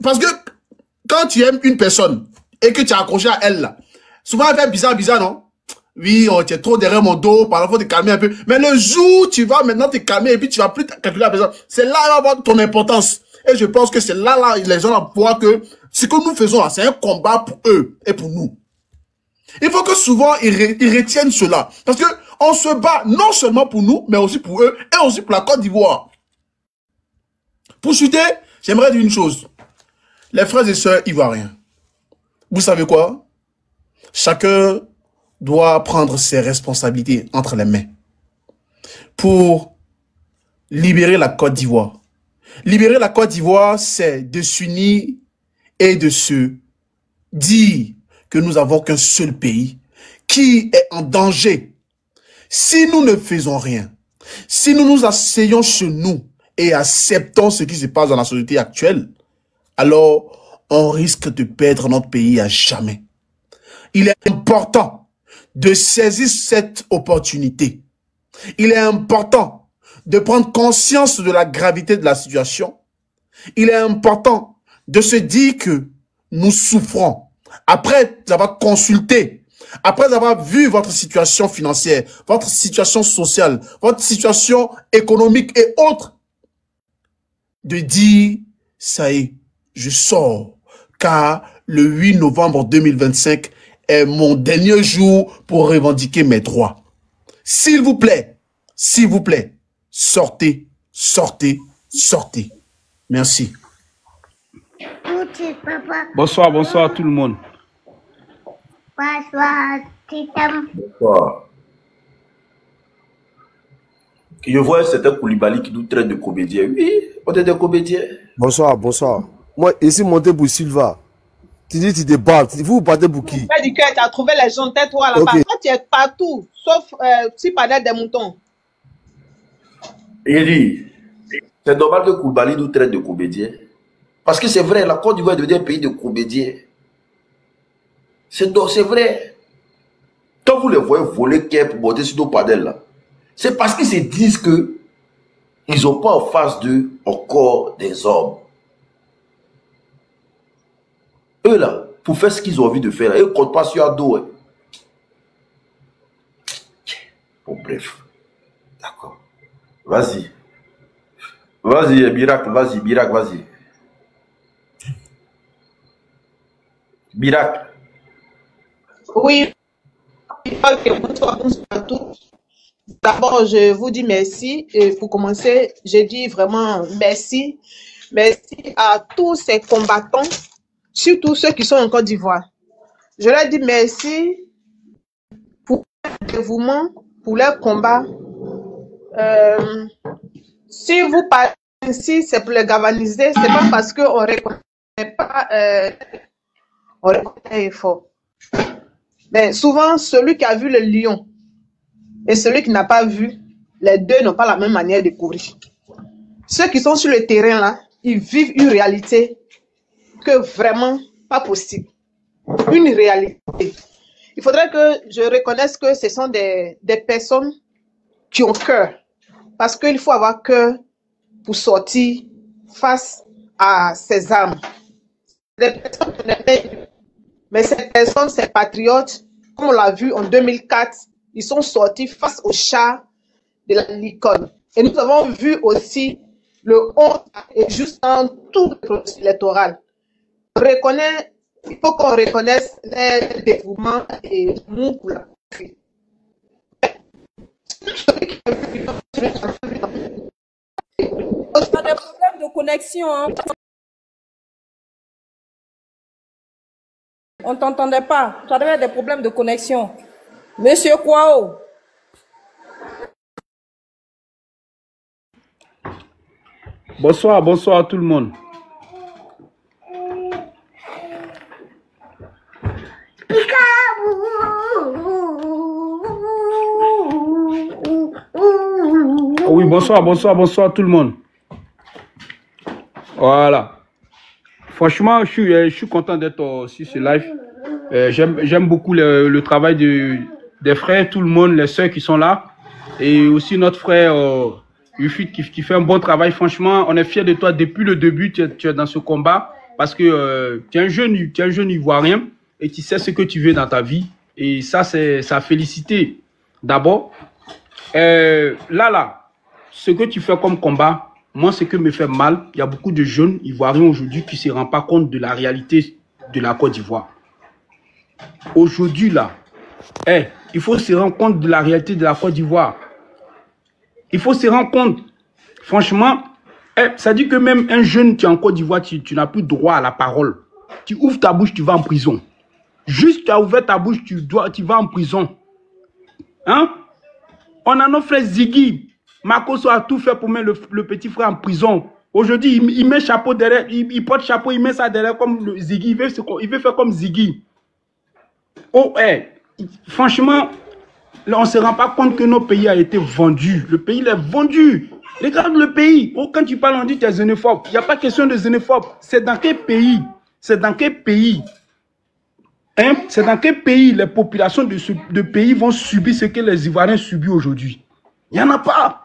Parce que quand tu aimes une personne et que tu es accroché à elle là, souvent elle fait bizarre, non? Oui, oh, tu es trop derrière mon dos, par exemple, faut te calmer un peu. Mais le jour où tu vas maintenant te calmer et puis tu vas plus calculer la personne, c'est là va avoir ton importance. Et je pense que c'est là, les gens voient que ce que nous faisons là, c'est un combat pour eux et pour nous. Il faut que souvent ils retiennent cela. Parce que on se bat non seulement pour nous, mais aussi pour eux et aussi pour la Côte d'Ivoire. Pour chuter, j'aimerais dire une chose. Les frères et sœurs ivoiriens, vous savez quoi? Chacun doit prendre ses responsabilités entre les mains pour libérer la Côte d'Ivoire. Libérer la Côte d'Ivoire, c'est de s'unir et de se dire que nous avons qu'un seul pays qui est en danger. Si nous ne faisons rien, si nous nous asseyons chez nous et acceptons ce qui se passe dans la société actuelle, alors on risque de perdre notre pays à jamais. Il est important de saisir cette opportunité. Il est important de prendre conscience de la gravité de la situation. Il est important de se dire que nous souffrons. Après avoir consulté, après avoir vu votre situation financière, votre situation sociale, votre situation économique et autres, de dire, ça y est, je sors, car le 8 novembre 2025 est mon dernier jour pour revendiquer mes droits. S'il vous plaît, sortez, sortez, sortez. Merci. Bonsoir tout le monde. Bonsoir. Je vois certains Koulibaly qui nous traitent de comédiens. Oui, on est des comédiens. Bonsoir. Moi, ici, monté pour Silva. Tu dis, tu te bats. Vous battez pour qui? Tu dis que tu as trouvé les gens, tais-toi là-bas. Okay. Toi, tu es partout, sauf si parlais des moutons. Il dit, c'est normal que Koulibaly nous traite de comédiens. Parce que c'est vrai, la Côte d'Ivoire est devenue un pays de comédiens. C'est vrai. Quand vous les voyez voler pour monter sur nos panels là, c'est parce qu'ils se disent que ils n'ont pas en face d'eux encore des hommes. Eux là, pour faire ce qu'ils ont envie de faire, ils ne comptent pas sur un dos. Hein. Bon, bref. D'accord. Vas-y. Vas-y, Miracle, vas-y. Miracle. Oui. Bonsoir à tous. D'abord, je vous dis merci. Et pour commencer, je dis vraiment merci. Merci à tous ces combattants, surtout ceux qui sont en Côte d'Ivoire. Je leur dis merci pour leur dévouement, pour leur combat. Si vous parlez ainsi, c'est pour les galvaniser, c'est pas parce qu'on ne reconnaît pas on reconnaît l'effort. Mais souvent, celui qui a vu le lion et celui qui n'a pas vu, les deux n'ont pas la même manière de courir. Ceux qui sont sur le terrain là, ils vivent une réalité que vraiment pas possible. Une réalité. Il faudrait que je reconnaisse que ce sont des personnes qui ont cœur. Parce qu'il faut avoir cœur pour sortir face à ces armes. Des personnes qui n'aiment. Mais ces personnes, ces patriotes, comme on l'a vu en 2004, ils sont sortis face au char de la Lincoln. Et nous avons vu aussi le 11 et juste dans tout le processus électoral. Il faut qu'on reconnaisse les dévouements et nous pour la patrie. On a des problèmes de connexion. Hein. On t'entendait pas. Tu avais des problèmes de connexion. Monsieur Kwao. Bonsoir, bonsoir à tout le monde. Oui, bonsoir, bonsoir, bonsoir à tout le monde. Voilà. Franchement, je suis content d'être sur ce live. J'aime beaucoup le travail des frères, tout le monde, les sœurs qui sont là. Et aussi notre frère Yufit qui fait un bon travail. Franchement, on est fiers de toi depuis le début. Tu es dans ce combat parce que tu es un jeune Ivoirien et tu sais ce que tu veux dans ta vie. Et ça, c'est à féliciter. D'abord, là, ce que tu fais comme combat, moi, ce que me fait mal, il y a beaucoup de jeunes Ivoiriens aujourd'hui qui ne se rendent pas compte de la réalité de la Côte d'Ivoire. Aujourd'hui, là, il faut se rendre compte de la réalité de la Côte d'Ivoire. Il faut se rendre compte. Franchement, ça dit que même un jeune qui est en Côte d'Ivoire, tu n'as plus droit à la parole. Tu ouvres ta bouche, tu vas en prison. Juste tu as ouvert ta bouche, tu vas en prison. Hein? On a nos frères Ziggy. Makoso a tout fait pour mettre le petit frère en prison. Aujourd'hui, il met chapeau derrière, il porte chapeau, il met ça derrière comme le Ziggy. Il veut faire comme Ziggy. Oh, franchement, là, on ne se rend pas compte que notre pays a été vendu. Le pays est vendu. Regarde le pays. Oh, quand tu parles, on dit que tu es xénophobe. Il n'y a pas question de xénophobe. C'est dans quel pays? C'est dans quel pays? Hein? C'est dans quel pays les populations de pays vont subir ce que les Ivoiriens subissent aujourd'hui? Il n'y en a pas.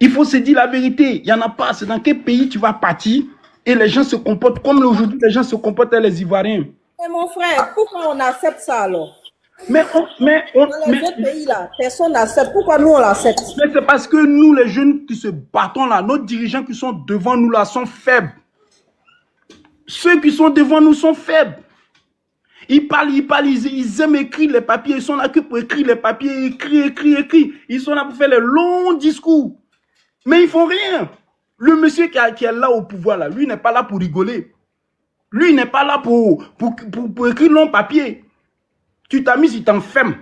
Il faut se dire la vérité. Il n'y en a pas. C'est dans quel pays tu vas partir et les gens se comportent comme aujourd'hui les gens se comportent avec les Ivoiriens. Mais mon frère, pourquoi on accepte ça alors? Dans les autres pays là, personne n'accepte. Pourquoi nous on l'accepte? Mais c'est parce que nous, les jeunes qui se battons là, nos dirigeants qui sont devant nous là sont faibles. Ceux qui sont devant nous sont faibles. Ils parlent, ils aiment écrire les papiers. Ils sont là que pour écrire les papiers, écrire. Ils sont là pour faire les longs discours. Mais ils font rien. Le monsieur qui est là au pouvoir là, lui n'est pas là pour rigoler. Lui n'est pas là pour écrire long papier. Tu t'amuses, il t'enferme.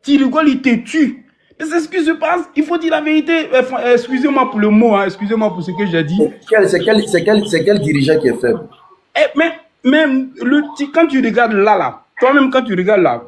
Tu rigoles, il te tue. Et c'est ce qui se passe. Il faut dire la vérité. Excusez-moi pour le mot, hein, excusez-moi pour ce que j'ai dit. C'est quel dirigeant qui est faible? Mais quand tu regardes là, toi-même quand tu regardes là,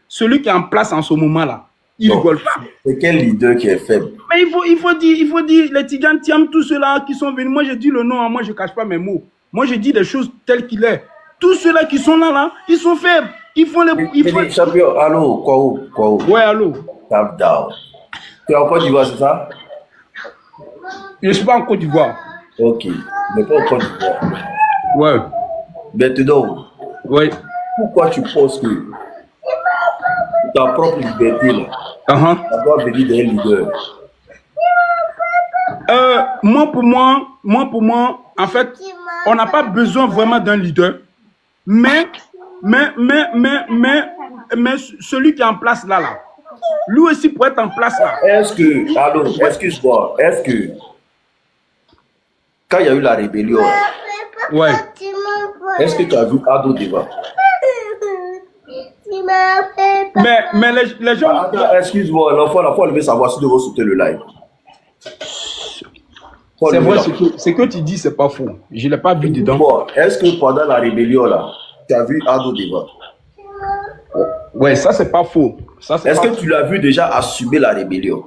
celui qui est en place en ce moment là, il rigole pas. C'est quel leader qui est faible? Mais il faut dire, les Tigans Tiam, tous ceux-là qui sont venus, moi je dis le nom, hein, moi je ne cache pas mes mots. Moi je dis des choses telles qu'il est. Tous ceux-là qui sont là, ils sont faibles. Ils font les... Champion, allô, quoi? Ouais, allô. Calm down. Tu es en Côte d'Ivoire, c'est ça? Je ne suis pas en Côte d'Ivoire. Ok, mais pas en Côte d'Ivoire. Ouais. Maintenant, ouais. Pourquoi tu penses que ta propre liberté, là, ça doit venir d'un leader? Moi, pour moi, en fait, on n'a pas besoin vraiment d'un leader. Mais celui qui est en place là, lui aussi pour être en place là. Excuse-moi, est-ce que quand il y a eu la rébellion, ouais. Est-ce que tu as vu Ado Deva? Mais les gens... Excuse-moi, l'enfant, il faut lever sa voix si tu veux sauter le live. C'est vrai, ce que tu dis, c'est pas faux. Je ne l'ai pas vu dedans. Est-ce que pendant la rébellion, là, tu as vu Ado Deva? Ouais, ça, c'est pas faux. Est-ce que tu l'as vu déjà assumer la rébellion?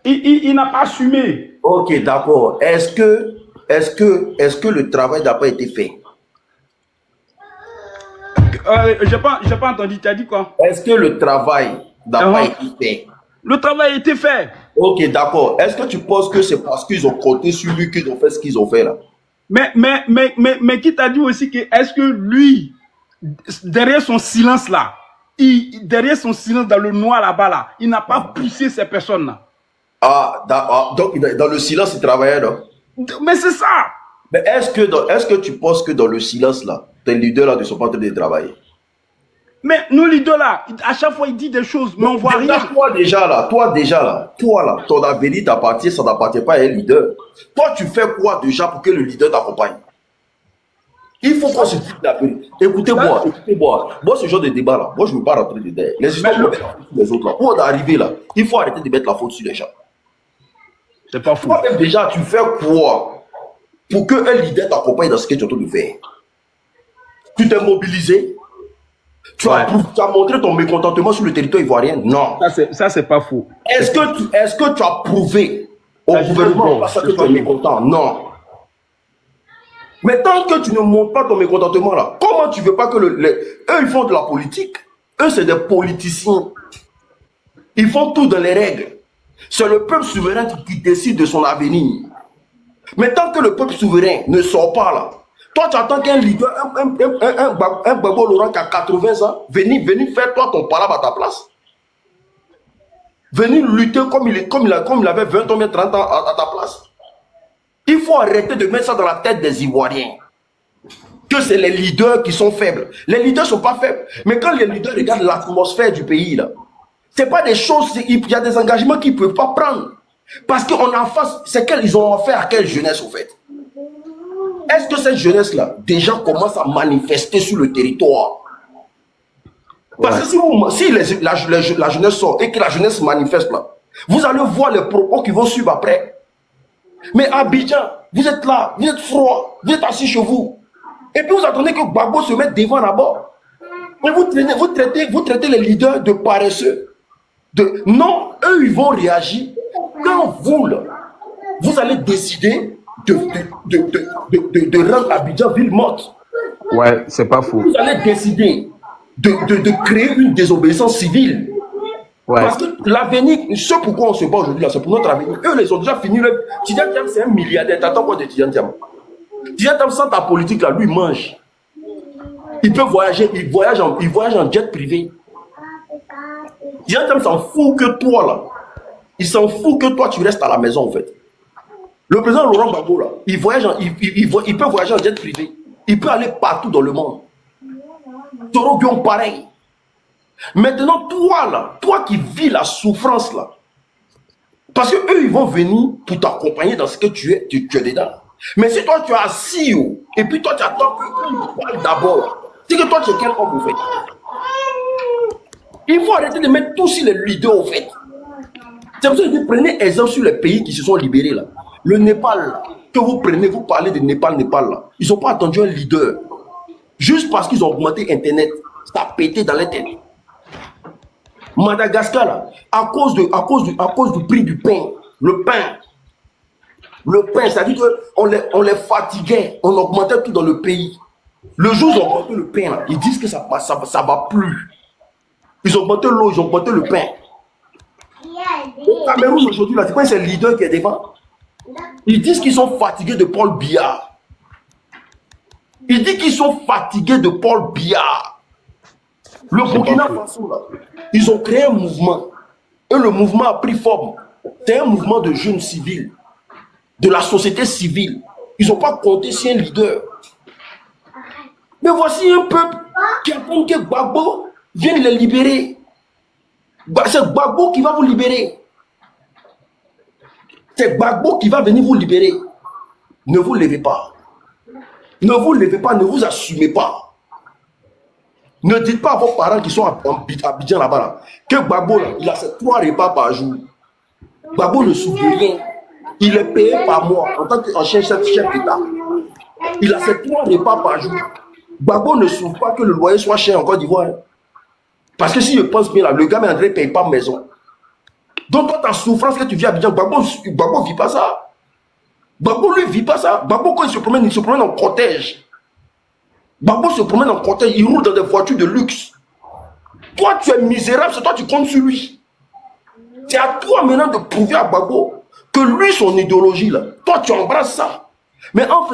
Il n'a pas assumé. Ok, d'accord. Est-ce que le travail n'a pas été fait? J'ai pas entendu. Tu as dit quoi? Est-ce que le travail n'a pas été fait? Le travail a été fait. Ok, d'accord. Est-ce que tu penses que c'est parce qu'ils ont compté sur lui qu'ils ont fait ce qu'ils ont fait là? Mais qui t'a dit aussi que est-ce que lui, derrière son silence là, derrière son silence dans le noir là-bas là, il n'a pas poussé ces personnes là? Donc dans le silence il travaillait, non? Mais c'est ça. Mais est-ce que tu penses que dans le silence là, tes leaders là ne sont pas en train de travailler? Mais nos leaders là, à chaque fois ils disent des choses, mais on voit rien. Toi déjà là, ton avenir t'appartient, ça n'appartient pas à un leader. Toi tu fais quoi déjà pour que le leader t'accompagne? Il faut qu'on se dise la vérité. Écoutez-moi. Moi, ce genre de débat là, moi je ne veux pas rentrer dedans. Les histoires qu'on met la faute sur les autres là, où on est arrivé là, il faut arrêter de mettre la faute sur les gens. C'est pas faux. Toi-même, déjà, tu fais quoi pour qu'un leader t'accompagne dans ce que tu es en train de faire? Tu t'es mobilisé? Tu as montré ton mécontentement sur le territoire ivoirien? Non. Ça, c'est pas faux. Est-ce que tu as prouvé au gouvernement parce que tu es mécontent? Non. Mais tant que tu ne montres pas ton mécontentement là, comment tu veux pas que eux ils font de la politique? Eux c'est des politiciens. Ils font tout dans les règles. C'est le peuple souverain qui décide de son avenir. Mais tant que le peuple souverain ne sort pas là, toi tu attends qu'un leader, un Gbagbo Laurent qui a 80 ans, venir faire toi ton palabre à ta place. Venir lutter comme il avait 20 ans, 30 ans à ta place. Il faut arrêter de mettre ça dans la tête des Ivoiriens. Que c'est les leaders qui sont faibles. Les leaders ne sont pas faibles. Mais quand les leaders regardent l'atmosphère du pays, là, ce n'est pas des choses, il y a des engagements qu'ils ne peuvent pas prendre. Parce qu'on est en face, c'est qu'ils ont affaire à quelle jeunesse, au fait? Est-ce que cette jeunesse-là, déjà commence à manifester sur le territoire? Parce que si la jeunesse sort et que la jeunesse manifeste là, vous allez voir les propos qui vont suivre après. Mais à Abidjan, vous êtes là, vous êtes froid, vous êtes assis chez vous. Et puis vous attendez que Gbagbo se mette devant là-bas. Et vous traitez les leaders de paresseux. Non, eux ils vont réagir. Quand vous, là, vous allez décider de rendre Abidjan ville morte. Ouais, c'est pas faux. Vous allez décider de créer une désobéissance civile. Ouais. Parce que l'avenir, ce pourquoi on se bat aujourd'hui là, c'est pour notre avenir. Eux, ils ont déjà fini. Tidiane Thiam, c'est un milliardaire. T'attends quoi de Tidiane Thiam? Tidiane Thiam, sans ta politique là, lui, il mange. Il peut voyager, il voyage en jet privé. Tidiane Thiam s'en fout que toi là. Il s'en fout que toi, tu restes à la maison en fait. Le président Laurent Gbagbo là, il peut voyager en jet privé. Il peut aller partout dans le monde. Toro Bion pareil. Maintenant, toi là, toi qui vis la souffrance là, parce que eux ils vont venir pour t'accompagner dans ce que tu es dedans. Mais si toi tu es assis et puis toi tu attends que parle d'abord, c'est que toi tu es quel homme au fait? Il faut arrêter de mettre tous sur les leaders au fait. C'est pour ça que vous prenez exemple sur les pays qui se sont libérés là. Le Népal là, que vous prenez, vous parlez de Népal là. Ils n'ont pas attendu un leader. Juste parce qu'ils ont augmenté Internet, ça a pété dans les têtes. Madagascar, là, à cause du prix du pain, le pain, c'est-à-dire qu'on les fatiguait, on augmentait tout dans le pays. Le jour où ils ont augmenté le pain, là, ils disent que ça va plus. Ils ont augmenté l'eau, ils ont augmenté le pain. Au Cameroun, aujourd'hui, là, c'est pas c'est le leader qui est devant. Ils disent qu'ils sont fatigués de Paul Biya. Ils disent qu'ils sont fatigués de Paul Biya. Le Burkina Faso, là, ils ont créé un mouvement. Et le mouvement a pris forme. C'est un mouvement de jeunes civils, de la société civile. Ils n'ont pas compté sur un leader. Mais voici un peuple qui attend que Gbagbo vienne les libérer. C'est Gbagbo qui va vous libérer. C'est Gbagbo qui va venir vous libérer. Ne vous levez pas. Ne vous levez pas, ne vous assumez pas. Ne dites pas à vos parents qui sont à Abidjan là-bas là, que Gbagbo, là, il a ses 3 repas par jour. Gbagbo ne souffre rien. Il est payé par mois en tant qu'ancien chef d'État. Il a ses 3 repas par jour. Gbagbo ne souffre pas que le loyer soit cher en Côte d'Ivoire. Parce que si je pense bien là, le gars ne paye pas maison. Donc toi, ta souffrance que tu vis à Abidjan, Gbagbo ne vit pas ça. Gbagbo lui ne vit pas ça. Gbagbo quand il se promène en cortège. Gbagbo se promène en cortège, il roule dans des voitures de luxe. Toi, tu es misérable, c'est toi qui comptes sur lui. C'est à toi maintenant de prouver à Gbagbo que lui, son idéologie, là, toi, tu embrasses ça. Mais en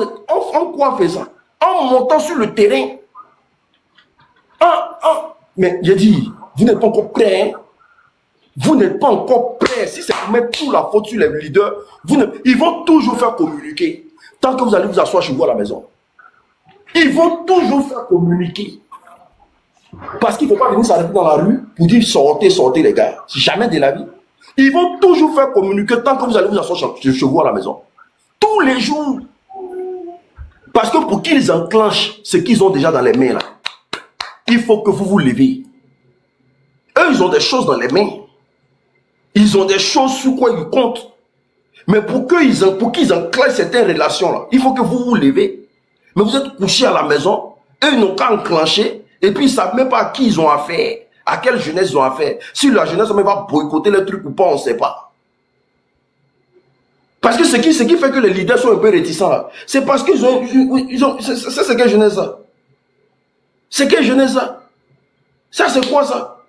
quoi fait ça? En montant sur le terrain. Mais j'ai dit, vous n'êtes pas encore prêts. Hein? Vous n'êtes pas encore prêts. Si c'est pour mettre toute la faute sur les leaders, ils vont toujours faire communiquer. Tant que vous allez vous asseoir chez vous à la maison. Ils vont toujours faire communiquer. Parce qu'il ne faut pas venir s'arrêter dans la rue pour dire sortez les gars. C'est jamais de la vie. Ils vont toujours faire communiquer tant que vous allez vous asseoir chez vous à la maison. Tous les jours. Parce que pour qu'ils enclenchent ce qu'ils ont déjà dans les mains là, il faut que vous vous levez. Eux, ils ont des choses dans les mains. Ils ont des choses sur quoi ils comptent. Mais pour qu'ils enclenchent certaines relations-là, il faut que vous vous levez. Mais vous êtes couchés à la maison, eux ils n'ont qu'à enclencher, et puis ils ne savent même pas à qui ils ont affaire, à quelle jeunesse ils ont affaire. Si la jeunesse même va boycotter le truc ou pas, on ne sait pas. Parce que ce qui fait que les leaders sont un peu réticents là, c'est parce qu'ils ont c'est ce qu'est jeunesse ça. C'est quelle jeunesse ça? Ça c'est quoi ça?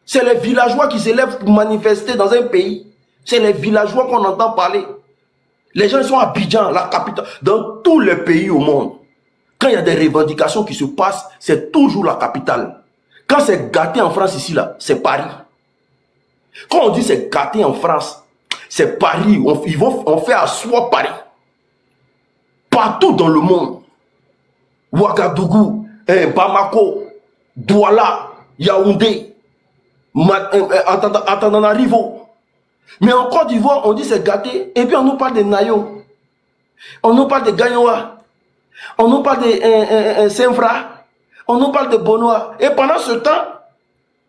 C'est les villageois qui s'élèvent pour manifester dans un pays. C'est les villageois qu'on entend parler. Les gens sont à Abidjan, la capitale. Dans tous les pays au monde, quand il y a des revendications qui se passent, c'est toujours la capitale. Quand c'est gâté en France ici là, c'est Paris. Quand on dit c'est gâté en France, c'est Paris. On fait asseoir Paris. Partout dans le monde. Ouagadougou, Bamako, Douala, Yaoundé, Antananarivo. Mais en Côte d'Ivoire, on dit c'est gâté. Et puis on nous parle de Nayo. On nous parle de Gagnoa. On nous parle de Saint-Fra. On nous parle de Bonoa. Et pendant ce temps,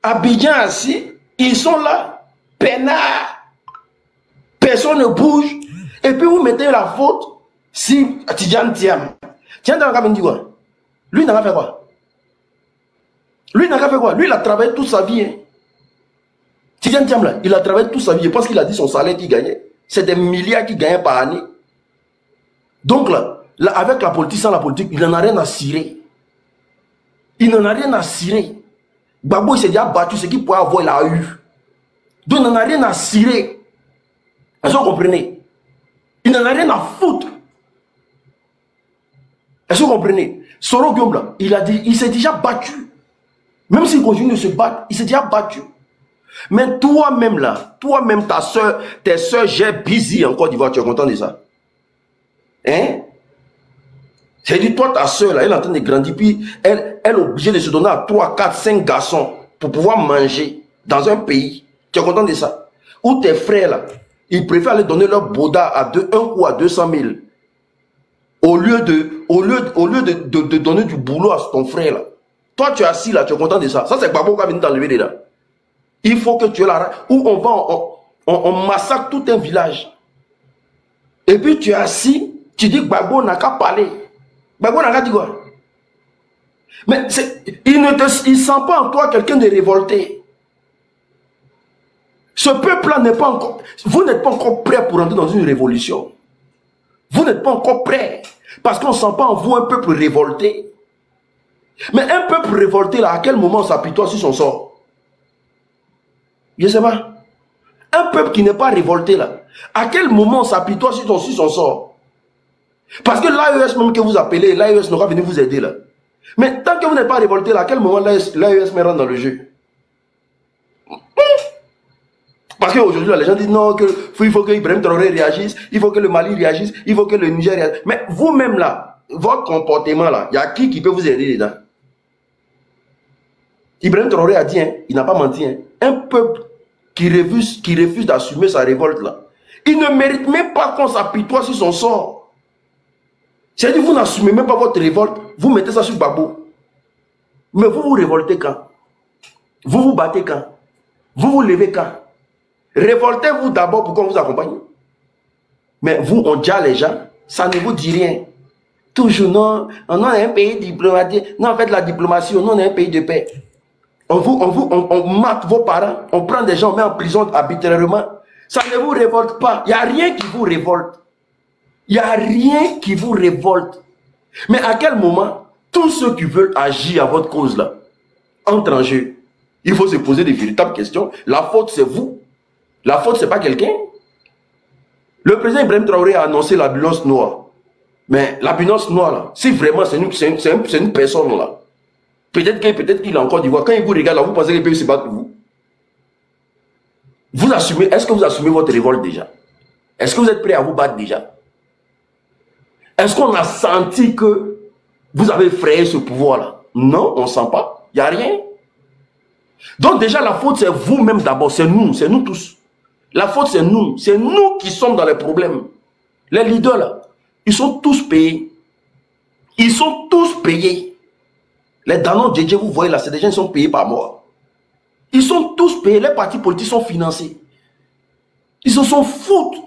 Abidjan assis, ils sont là, peinards. Personne ne bouge. Et puis vous mettez la faute si Tidjane Thiam. Tidjane Thiam dit quoi? Lui n'a pas fait quoi? Lui n'a pas fait quoi? Lui il a travaillé toute sa vie. Hein. Tidjane Thiam là, il a travaillé toute sa vie. Je pense qu'il a dit son salaire qu'il gagnait. C'est des milliards qu'il gagnait par année. Donc là, avec la politique, sans la politique, il n'en a rien à cirer. Il n'en a rien à cirer. Gbagbo il s'est déjà battu, ce qu'il pouvait avoir, il a eu. Donc il n'en a rien à cirer. Est-ce que vous comprenez? Il n'en a rien à foutre. Est-ce que vous comprenez? Soro Guillaume, il a dit, il s'est déjà battu. Même s'il continue de se battre, il s'est déjà battu. Mais toi-même là, toi-même, ta soeur, tes soeurs, j'ai busy en Côte d'Ivoire, tu es content de ça? Hein? C'est-à-dire, toi, ta soeur là, elle est en train de grandir, puis elle est obligée de se donner à 3, 4, 5 garçons pour pouvoir manger dans un pays. Tu es content de ça? Ou tes frères là, ils préfèrent aller donner leur boda à un coup à 200 000. Au lieu de donner du boulot à ton frère là. Toi tu es assis là, tu es content de ça. Ça c'est Gbagbo qui a venu t'enlever là. Il faut que tu aies la... Ou on massacre tout un village. Et puis tu es assis, tu dis Gbagbo n'a qu'à parler. Gbagbo n'a qu'à dire quoi? Mais il ne sent pas en toi quelqu'un de révolté. Ce peuple-là n'est pas encore... Vous n'êtes pas encore prêt pour entrer dans une révolution. Vous n'êtes pas encore prêt. Parce qu'on ne sent pas en vous un peuple révolté. Mais un peuple révolté, là, à quel moment s'apitoie sur son sort? Je ne sais pas. Un peuple qui n'est pas révolté, là, à quel moment s'apitoie sur son sort? Parce que l'AES même que vous appelez, l'AES n'aura venu vous aider, là. Mais tant que vous n'êtes pas révolté, là, à quel moment l'AES me rentre dans le jeu? Parce qu'aujourd'hui, les gens disent non, il faut que Ibrahim Traoré réagisse, il faut que le Mali réagisse, il faut que le Niger réagisse. Mais vous-même là, votre comportement là, il y a qui peut vous aider dedans? Ibrahim Traoré a dit, hein, il n'a pas menti, hein, un peuple qui refuse d'assumer sa révolte là, il ne mérite même pas qu'on s'apitoie sur son sort. C'est-à-dire vous n'assumez même pas votre révolte, vous mettez ça sur Gbagbo. Mais vous vous révoltez quand? Vous vous battez quand? Vous vous levez quand? Révoltez-vous d'abord pour qu'on vous accompagne. Mais vous, on dit à les gens, ça ne vous dit rien. Toujours, non, on est un pays diplomatique. Non, en fait, la diplomatie, on est un pays de paix. On mate vos parents, on prend des gens, on met en prison arbitrairement. Ça ne vous révolte pas. Il n'y a rien qui vous révolte. Il n'y a rien qui vous révolte. Mais à quel moment, tous ceux qui veulent agir à votre cause là, entrent en jeu? Il faut se poser des véritables questions. La faute, c'est vous. La faute, c'est pas quelqu'un. Le président Ibrahim Traoré a annoncé l'ambulance noire. Mais l'ambulance noire, là, si vraiment c'est une personne, là, peut-être qu'il a encore dit, quand il vous regarde, là, vous pensez qu'il peut se battre pour vous. Vous assumez, est-ce que vous assumez votre révolte déjà? Est-ce que vous êtes prêt à vous battre déjà? Est-ce qu'on a senti que vous avez frayé ce pouvoir-là? Non, on ne sent pas. Il n'y a rien. Donc déjà, la faute, c'est vous-même d'abord. C'est nous tous. La faute, c'est nous. C'est nous qui sommes dans les problèmes. Les leaders, là, ils sont tous payés. Ils sont tous payés. Les Danon Djedje, vous voyez là, c'est des gens qui sont payés par mois. Ils sont tous payés. Les partis politiques sont financés. Ils se sont foutus.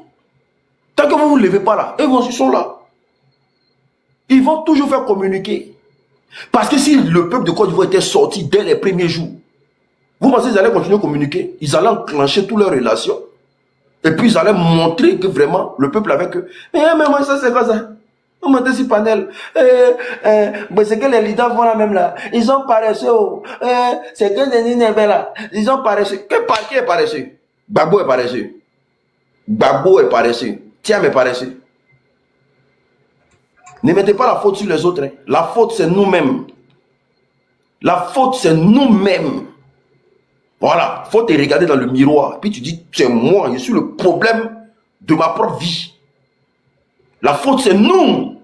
Tant que vous ne vous levez pas là, ils sont là. Ils vont toujours faire communiquer. Parce que si le peuple de Côte d'Ivoire était sorti dès les premiers jours, vous pensez qu'ils allaient continuer à communiquer? Ils allaient enclencher toutes leurs relations. Et puis ils allaient montrer que vraiment le peuple avait que... Mais moi ça c'est quoi ça? On monte sur panel. C'est que les leaders vont là même là. Ils sont paresseux. C'est que les leaders là. Ils ont paresseux. Qui est paresseux? Gbagbo est paresseux. Gbagbo est paresseux. Thiam est paresseux. Ne mettez pas la faute sur les autres. Hein. La faute c'est nous-mêmes. La faute c'est nous-mêmes. Voilà. Faut te regarder dans le miroir. Puis tu dis, c'est moi. Je suis le problème de ma propre vie. La faute, c'est nous.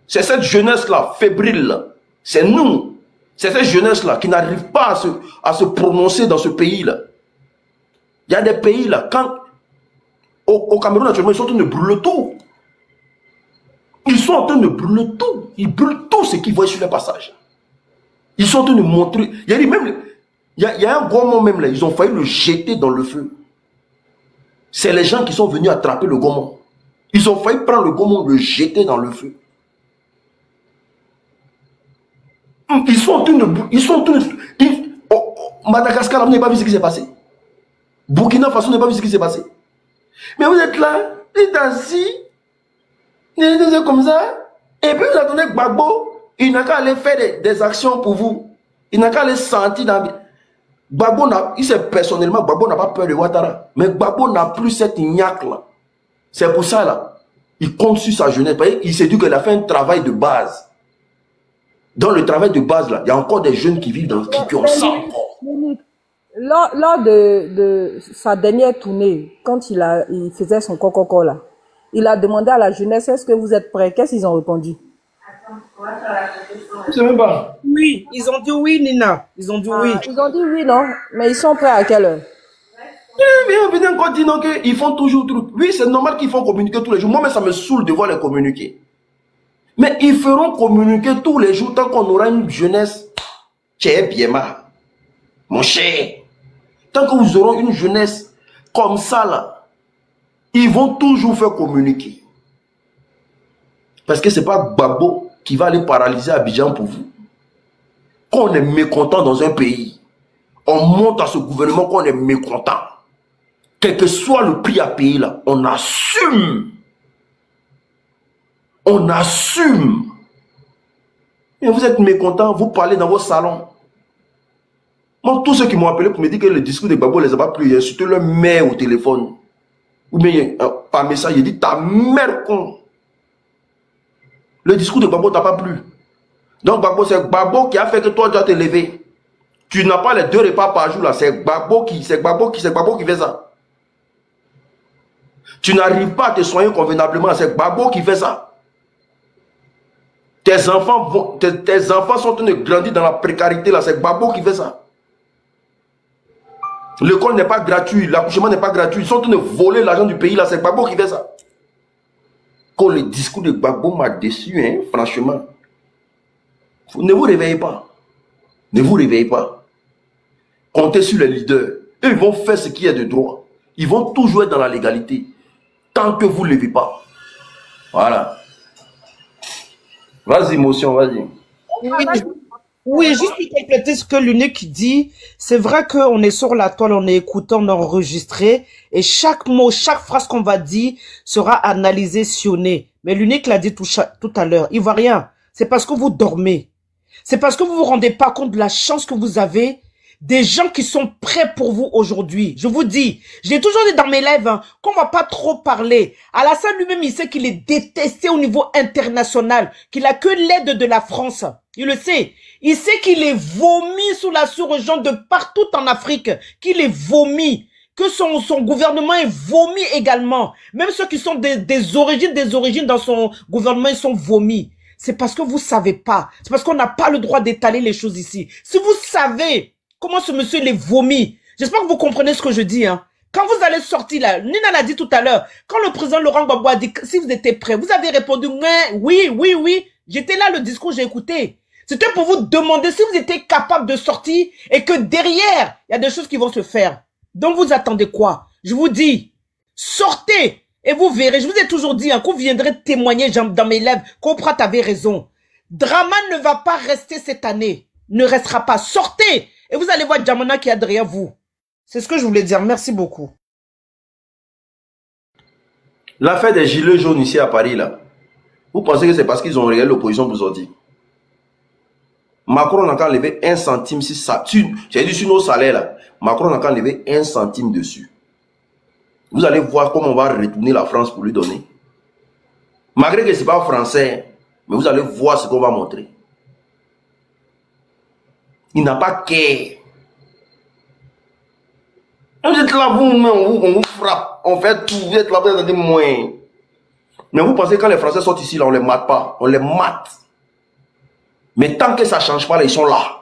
C'est cette jeunesse-là, fébrile. C'est nous. C'est cette jeunesse-là qui n'arrive pas à se prononcer dans ce pays-là. Il y a des pays-là, quand... Au Cameroun, naturellement, ils sont en train de brûler tout. Ils sont en train de brûler tout. Ils brûlent tout ce qu'ils voient sur le passage. Ils sont en train de montrer... Il y a un gros moment même là, ils ont failli le jeter dans le feu. C'est les gens qui sont venus attraper le gommon. Ils ont failli prendre le gommon, le jeter dans le feu. Ils sont en train de... Madagascar, vous n'avez pas vu ce qui s'est passé. Burkina Faso, vous n'avez pas vu ce qui s'est passé. Mais vous êtes là, vous êtes assis, vous êtes comme ça, et puis vous attendez que Gbagbo, il n'a qu'à aller faire des actions pour vous. Il n'a qu'à aller sentir dans... Gbagbo, il sait personnellement, Gbagbo n'a pas peur de Ouattara. Mais Gbagbo n'a plus cette ignaque là. C'est pour ça là. Il compte sur sa jeunesse. Il s'est dit qu'il a fait un travail de base. Dans le travail de base là, il y a encore des jeunes qui vivent dans qui ont ça encore. Lors de sa dernière tournée, quand il faisait son coco là, il a demandé à la jeunesse, est-ce que vous êtes prêts? Qu'est-ce qu'ils ont répondu? Je sais même pas. Oui, ils ont dit oui, Nina. Ils ont dit oui. Ils ont dit oui, non? Mais ils sont prêts à quelle heure? Mais on vient encore dire non, qu'ils font toujours tout. Oui, c'est normal qu'ils font communiquer tous les jours. Moi, mais ça me saoule de voir les communiquer. Mais ils feront communiquer tous les jours tant qu'on aura une jeunesse. Tché Biema, mon cher. Tant que vous aurez une jeunesse comme ça, là, ils vont toujours faire communiquer. Parce que ce n'est pas Gbagbo qui va aller paralyser Abidjan pour vous. Quand on est mécontent dans un pays, on monte à ce gouvernement qu'on est mécontent. Quel que soit le prix à payer là, on assume. On assume. Et vous êtes mécontent, vous parlez dans vos salons. Moi, tous ceux qui m'ont appelé pour me dire que le discours de Gbagbo les a pas plu, surtout leur mère au téléphone. Ou bien par message, il dit ta mère con. Le discours de Gbagbo t'a pas plu. Donc Gbagbo, c'est Gbagbo qui a fait que toi tu dois te lever. Tu n'as pas les 2 repas par jour là, c'est Gbagbo qui fait ça. Tu n'arrives pas à te soigner convenablement, c'est Gbagbo qui fait ça. Tes enfants sont en train de grandir dans la précarité là, c'est Gbagbo qui fait ça. L'école n'est pas gratuit, l'accouchement n'est pas gratuit, ils sont en train de voler l'argent du pays là, c'est Gbagbo qui fait ça. Quand le discours de Gbagbo m'a déçu, hein, franchement. Ne vous réveillez pas. Ne vous réveillez pas. Comptez sur les leaders. Eux, ils vont faire ce qui est de droit. Ils vont toujours être dans la légalité. Tant que vous ne levez pas. Voilà. Vas-y, motion, vas-y. Oui, juste pour compléter ce que l'unique dit, c'est vrai qu'on est sur la toile, on est écoutant, on est enregistré, et chaque mot, chaque phrase qu'on va dire sera analysée, sionnée. Mais l'unique l'a dit tout à l'heure, Ivoirien, c'est parce que vous dormez. C'est parce que vous vous rendez pas compte de la chance que vous avez, des gens qui sont prêts pour vous aujourd'hui. Je vous dis, j'ai toujours dit dans mes lives hein, qu'on va pas trop parler. Alassane lui-même, il sait qu'il est détesté au niveau international, qu'il a que l'aide de la France. Il le sait. Il sait qu'il est vomi sous la sous-région de partout en Afrique, qu'il est vomi, que son gouvernement est vomi également. Même ceux qui sont des origines dans son gouvernement, ils sont vomis. C'est parce que vous savez pas. C'est parce qu'on n'a pas le droit d'étaler les choses ici. Si vous savez comment ce monsieur il est vomi, j'espère que vous comprenez ce que je dis. Hein. Quand vous allez sortir là, Nina l'a dit tout à l'heure, quand le président Laurent Gbagbo a dit si vous étiez prêts, vous avez répondu oui. J'étais là, le discours, j'ai écouté. C'était pour vous demander si vous étiez capable de sortir et que derrière, il y a des choses qui vont se faire. Donc vous attendez quoi? Je vous dis, sortez Et vous verrez, je vous ai toujours dit, hein, qu'on viendrait témoigner dans mes lèvres, qu'on avait raison. Draman ne va pas rester cette année. Ne restera pas. Sortez. Et vous allez voir Djamana qui est derrière vous. C'est ce que je voulais dire. Merci beaucoup. L'affaire des gilets jaunes ici à Paris, là. Vous pensez que c'est parce qu'ils ont regardé l'opposition vous ont dit. Macron n'a qu'à lever 1 centime si ça. J'ai dit sur nos salaires, là. Macron n'a qu'à lever 1 centime dessus. Vous allez voir comment on va retourner la France pour lui donner. Malgré que ce n'est pas français, mais vous allez voir ce qu'on va montrer. Il n'a pas qu'à. Vous êtes là, on vous frappe, on fait tout, vous êtes là, vous êtes des moyens. Mais vous pensez que quand les Français sortent ici, là, on ne les mate pas, on les mate. Mais tant que ça ne change pas, là, ils sont là.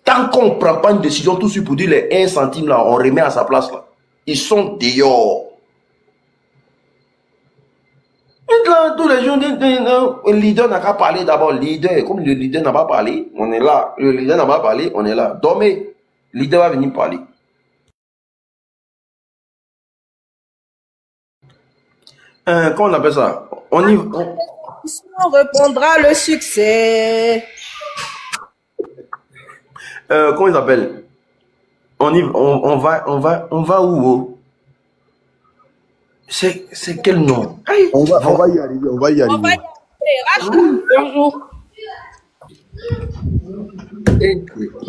Tant qu'on ne prend pas une décision tout de suite pour dire les 1 centime, là, on remet à sa place, là. Ils sont dehors. Et là, tous les gens disent, le leader n'a qu'à parler d'abord. Leader, comme le leader n'a pas parlé, on est là. Le leader n'a pas parlé, on est là. Dormez. Le leader va venir parler. Comment on appelle ça? On répondra le succès. Comment ils appellent? On va où? C'est quel nom? On va y arriver, on va y arriver. Bonjour.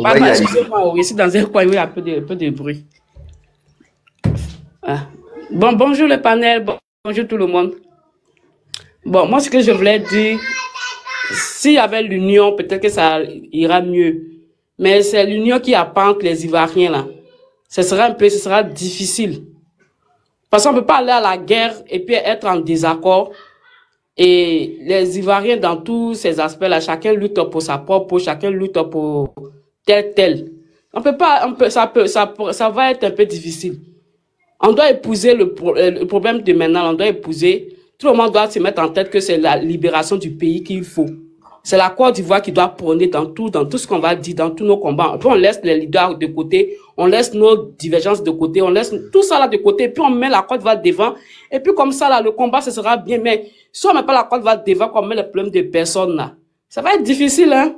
Pardon, excusez-moi, ici dans un coin où il y a un peu de bruit. Ah. Bon, bonjour le panel, bonjour tout le monde. Bon, moi ce que je voulais dire, s'il y avait l'union, peut-être que ça ira mieux. Mais c'est l'union qui appante les Ivoiriens là. Ce sera difficile. Parce qu'on ne peut pas aller à la guerre et puis être en désaccord. Et les Ivoiriens, dans tous ces aspects-là, chacun lutte pour sa propre peau, chacun lutte pour tel. On peut pas, ça va être un peu difficile. On doit épouser le problème de maintenant, on doit épouser. Tout le monde doit se mettre en tête que c'est la libération du pays qu'il faut. C'est la Côte d'Ivoire qui doit prôner dans tout ce qu'on va dire, dans tous nos combats. Puis on laisse les leaders de côté, on laisse nos divergences de côté, on laisse tout ça là de côté, puis on met la Côte d'Ivoire devant. Et puis comme ça là, le combat, ce sera bien. Mais si on met pas la Côte d'Ivoire devant, qu'on met les problèmes de personnes là, ça va être difficile, hein.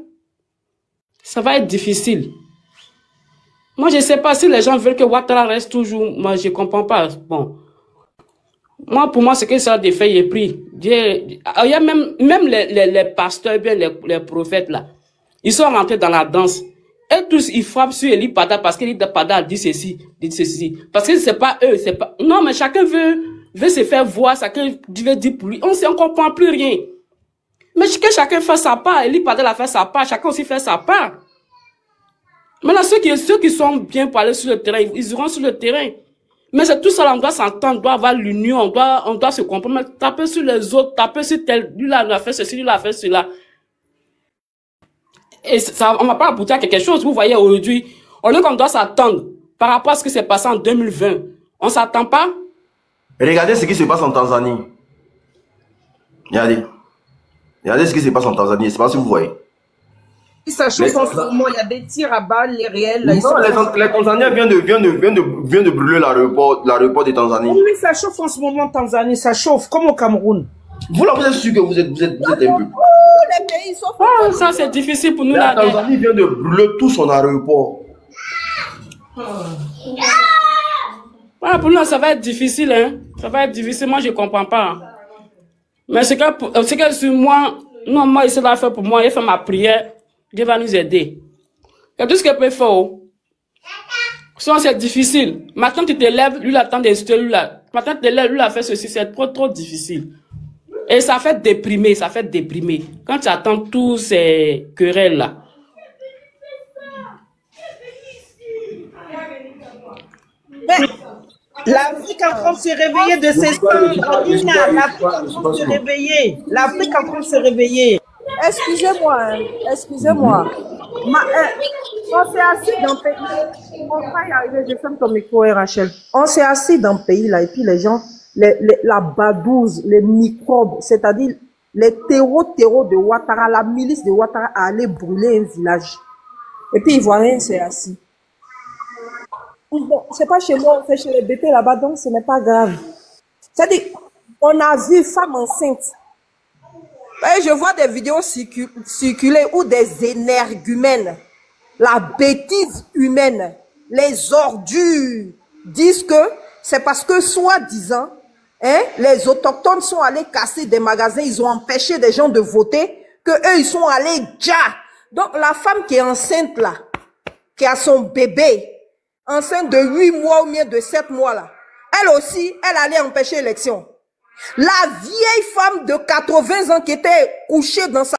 Ça va être difficile. Moi, je sais pas si les gens veulent que Ouattara reste toujours. Moi, je comprends pas. Bon. Moi, pour moi, c'est que ça des faits est pris. Il y a même les pasteurs, bien les prophètes là. Ils sont rentrés dans la danse. Et tous, ils frappent sur Eli Pada parce qu'Eli Pada dit ceci, dit ceci. Parce que c'est pas eux, c'est pas, non, mais chacun veut se faire voir, chacun veut dire pour lui. On comprend plus rien. Mais que chacun fait sa part. Eli Pada a fait sa part, chacun aussi fait sa part. Maintenant, ceux qui sont bien pour aller sur le terrain, ils iront sur le terrain. Mais c'est tout ça, on doit s'entendre, on doit avoir l'union, on doit se comprendre. Taper sur les autres, taper sur tel, lui là, il a fait ceci, lui là, a fait cela. Et ça, on va pas aboutir à quelque chose. Vous voyez, aujourd'hui, au lieu qu'on doit s'attendre par rapport à ce qui s'est passé en 2020, on s'attend pas. Regardez ce qui se passe en Tanzanie. Regardez ce qui se passe en Tanzanie, je sais pas si vous voyez. Ça chauffe en ce moment, il y a des tirs à balles, les réels. Là, non, les Tanzaniens viennent de brûler l'aéroport de Tanzanie. Oui, ça chauffe en ce moment en Tanzanie, ça chauffe, comme au Cameroun. Vous là, vous êtes sûr que vous êtes un peu. Les pays sont ça c'est difficile pour nous. La Tanzanie vient de brûler tout son aéroport. Voilà, pour nous, ça va être difficile, hein. Ça va être difficile, moi je comprends pas. Mais c'est que sur moi, non, moi, il s'est fait pour moi, il fait ma prière. Dieu va nous aider. C'est tout ce qu'il peut faire. Sinon, c'est difficile. Maintenant, tu te lèves, lui, l'attend des histoires, lui, là. Maintenant, tu te lèves, lui, a fait ceci, c'est trop difficile. Et ça fait déprimer, Quand tu attends tous ces querelles-là. Mais l'Afrique en train de se réveiller de ses cendres. L'Afrique en train de se réveiller. L'Afrique en train de se réveiller. Excusez-moi, hein, excusez-moi. On s'est assis dans le pays. On va y arriver, je ferme ton micro, Rachel. On s'est assis dans le pays là, et puis les gens, la badouze, les microbes, c'est-à-dire les terreaux de Ouattara, la milice de Ouattara a allé brûler un village. Et puis Ivoirien s'est assis. Bon, c'est pas chez moi, c'est chez les bébés là-bas, donc ce n'est pas grave. C'est-à-dire, on a vu femmes enceintes. Et je vois des vidéos circuler où des énergumènes, la bêtise humaine, les ordures, disent que c'est parce que, soi-disant, hein, les autochtones sont allés casser des magasins, ils ont empêché des gens de voter, que eux ils sont allés déjà. Donc la femme qui est enceinte là, qui a son bébé, enceinte de 8 mois ou bien de 7 mois là, elle aussi, elle allait empêcher l'élection. La vieille femme de 80 ans qui était couchée dans sa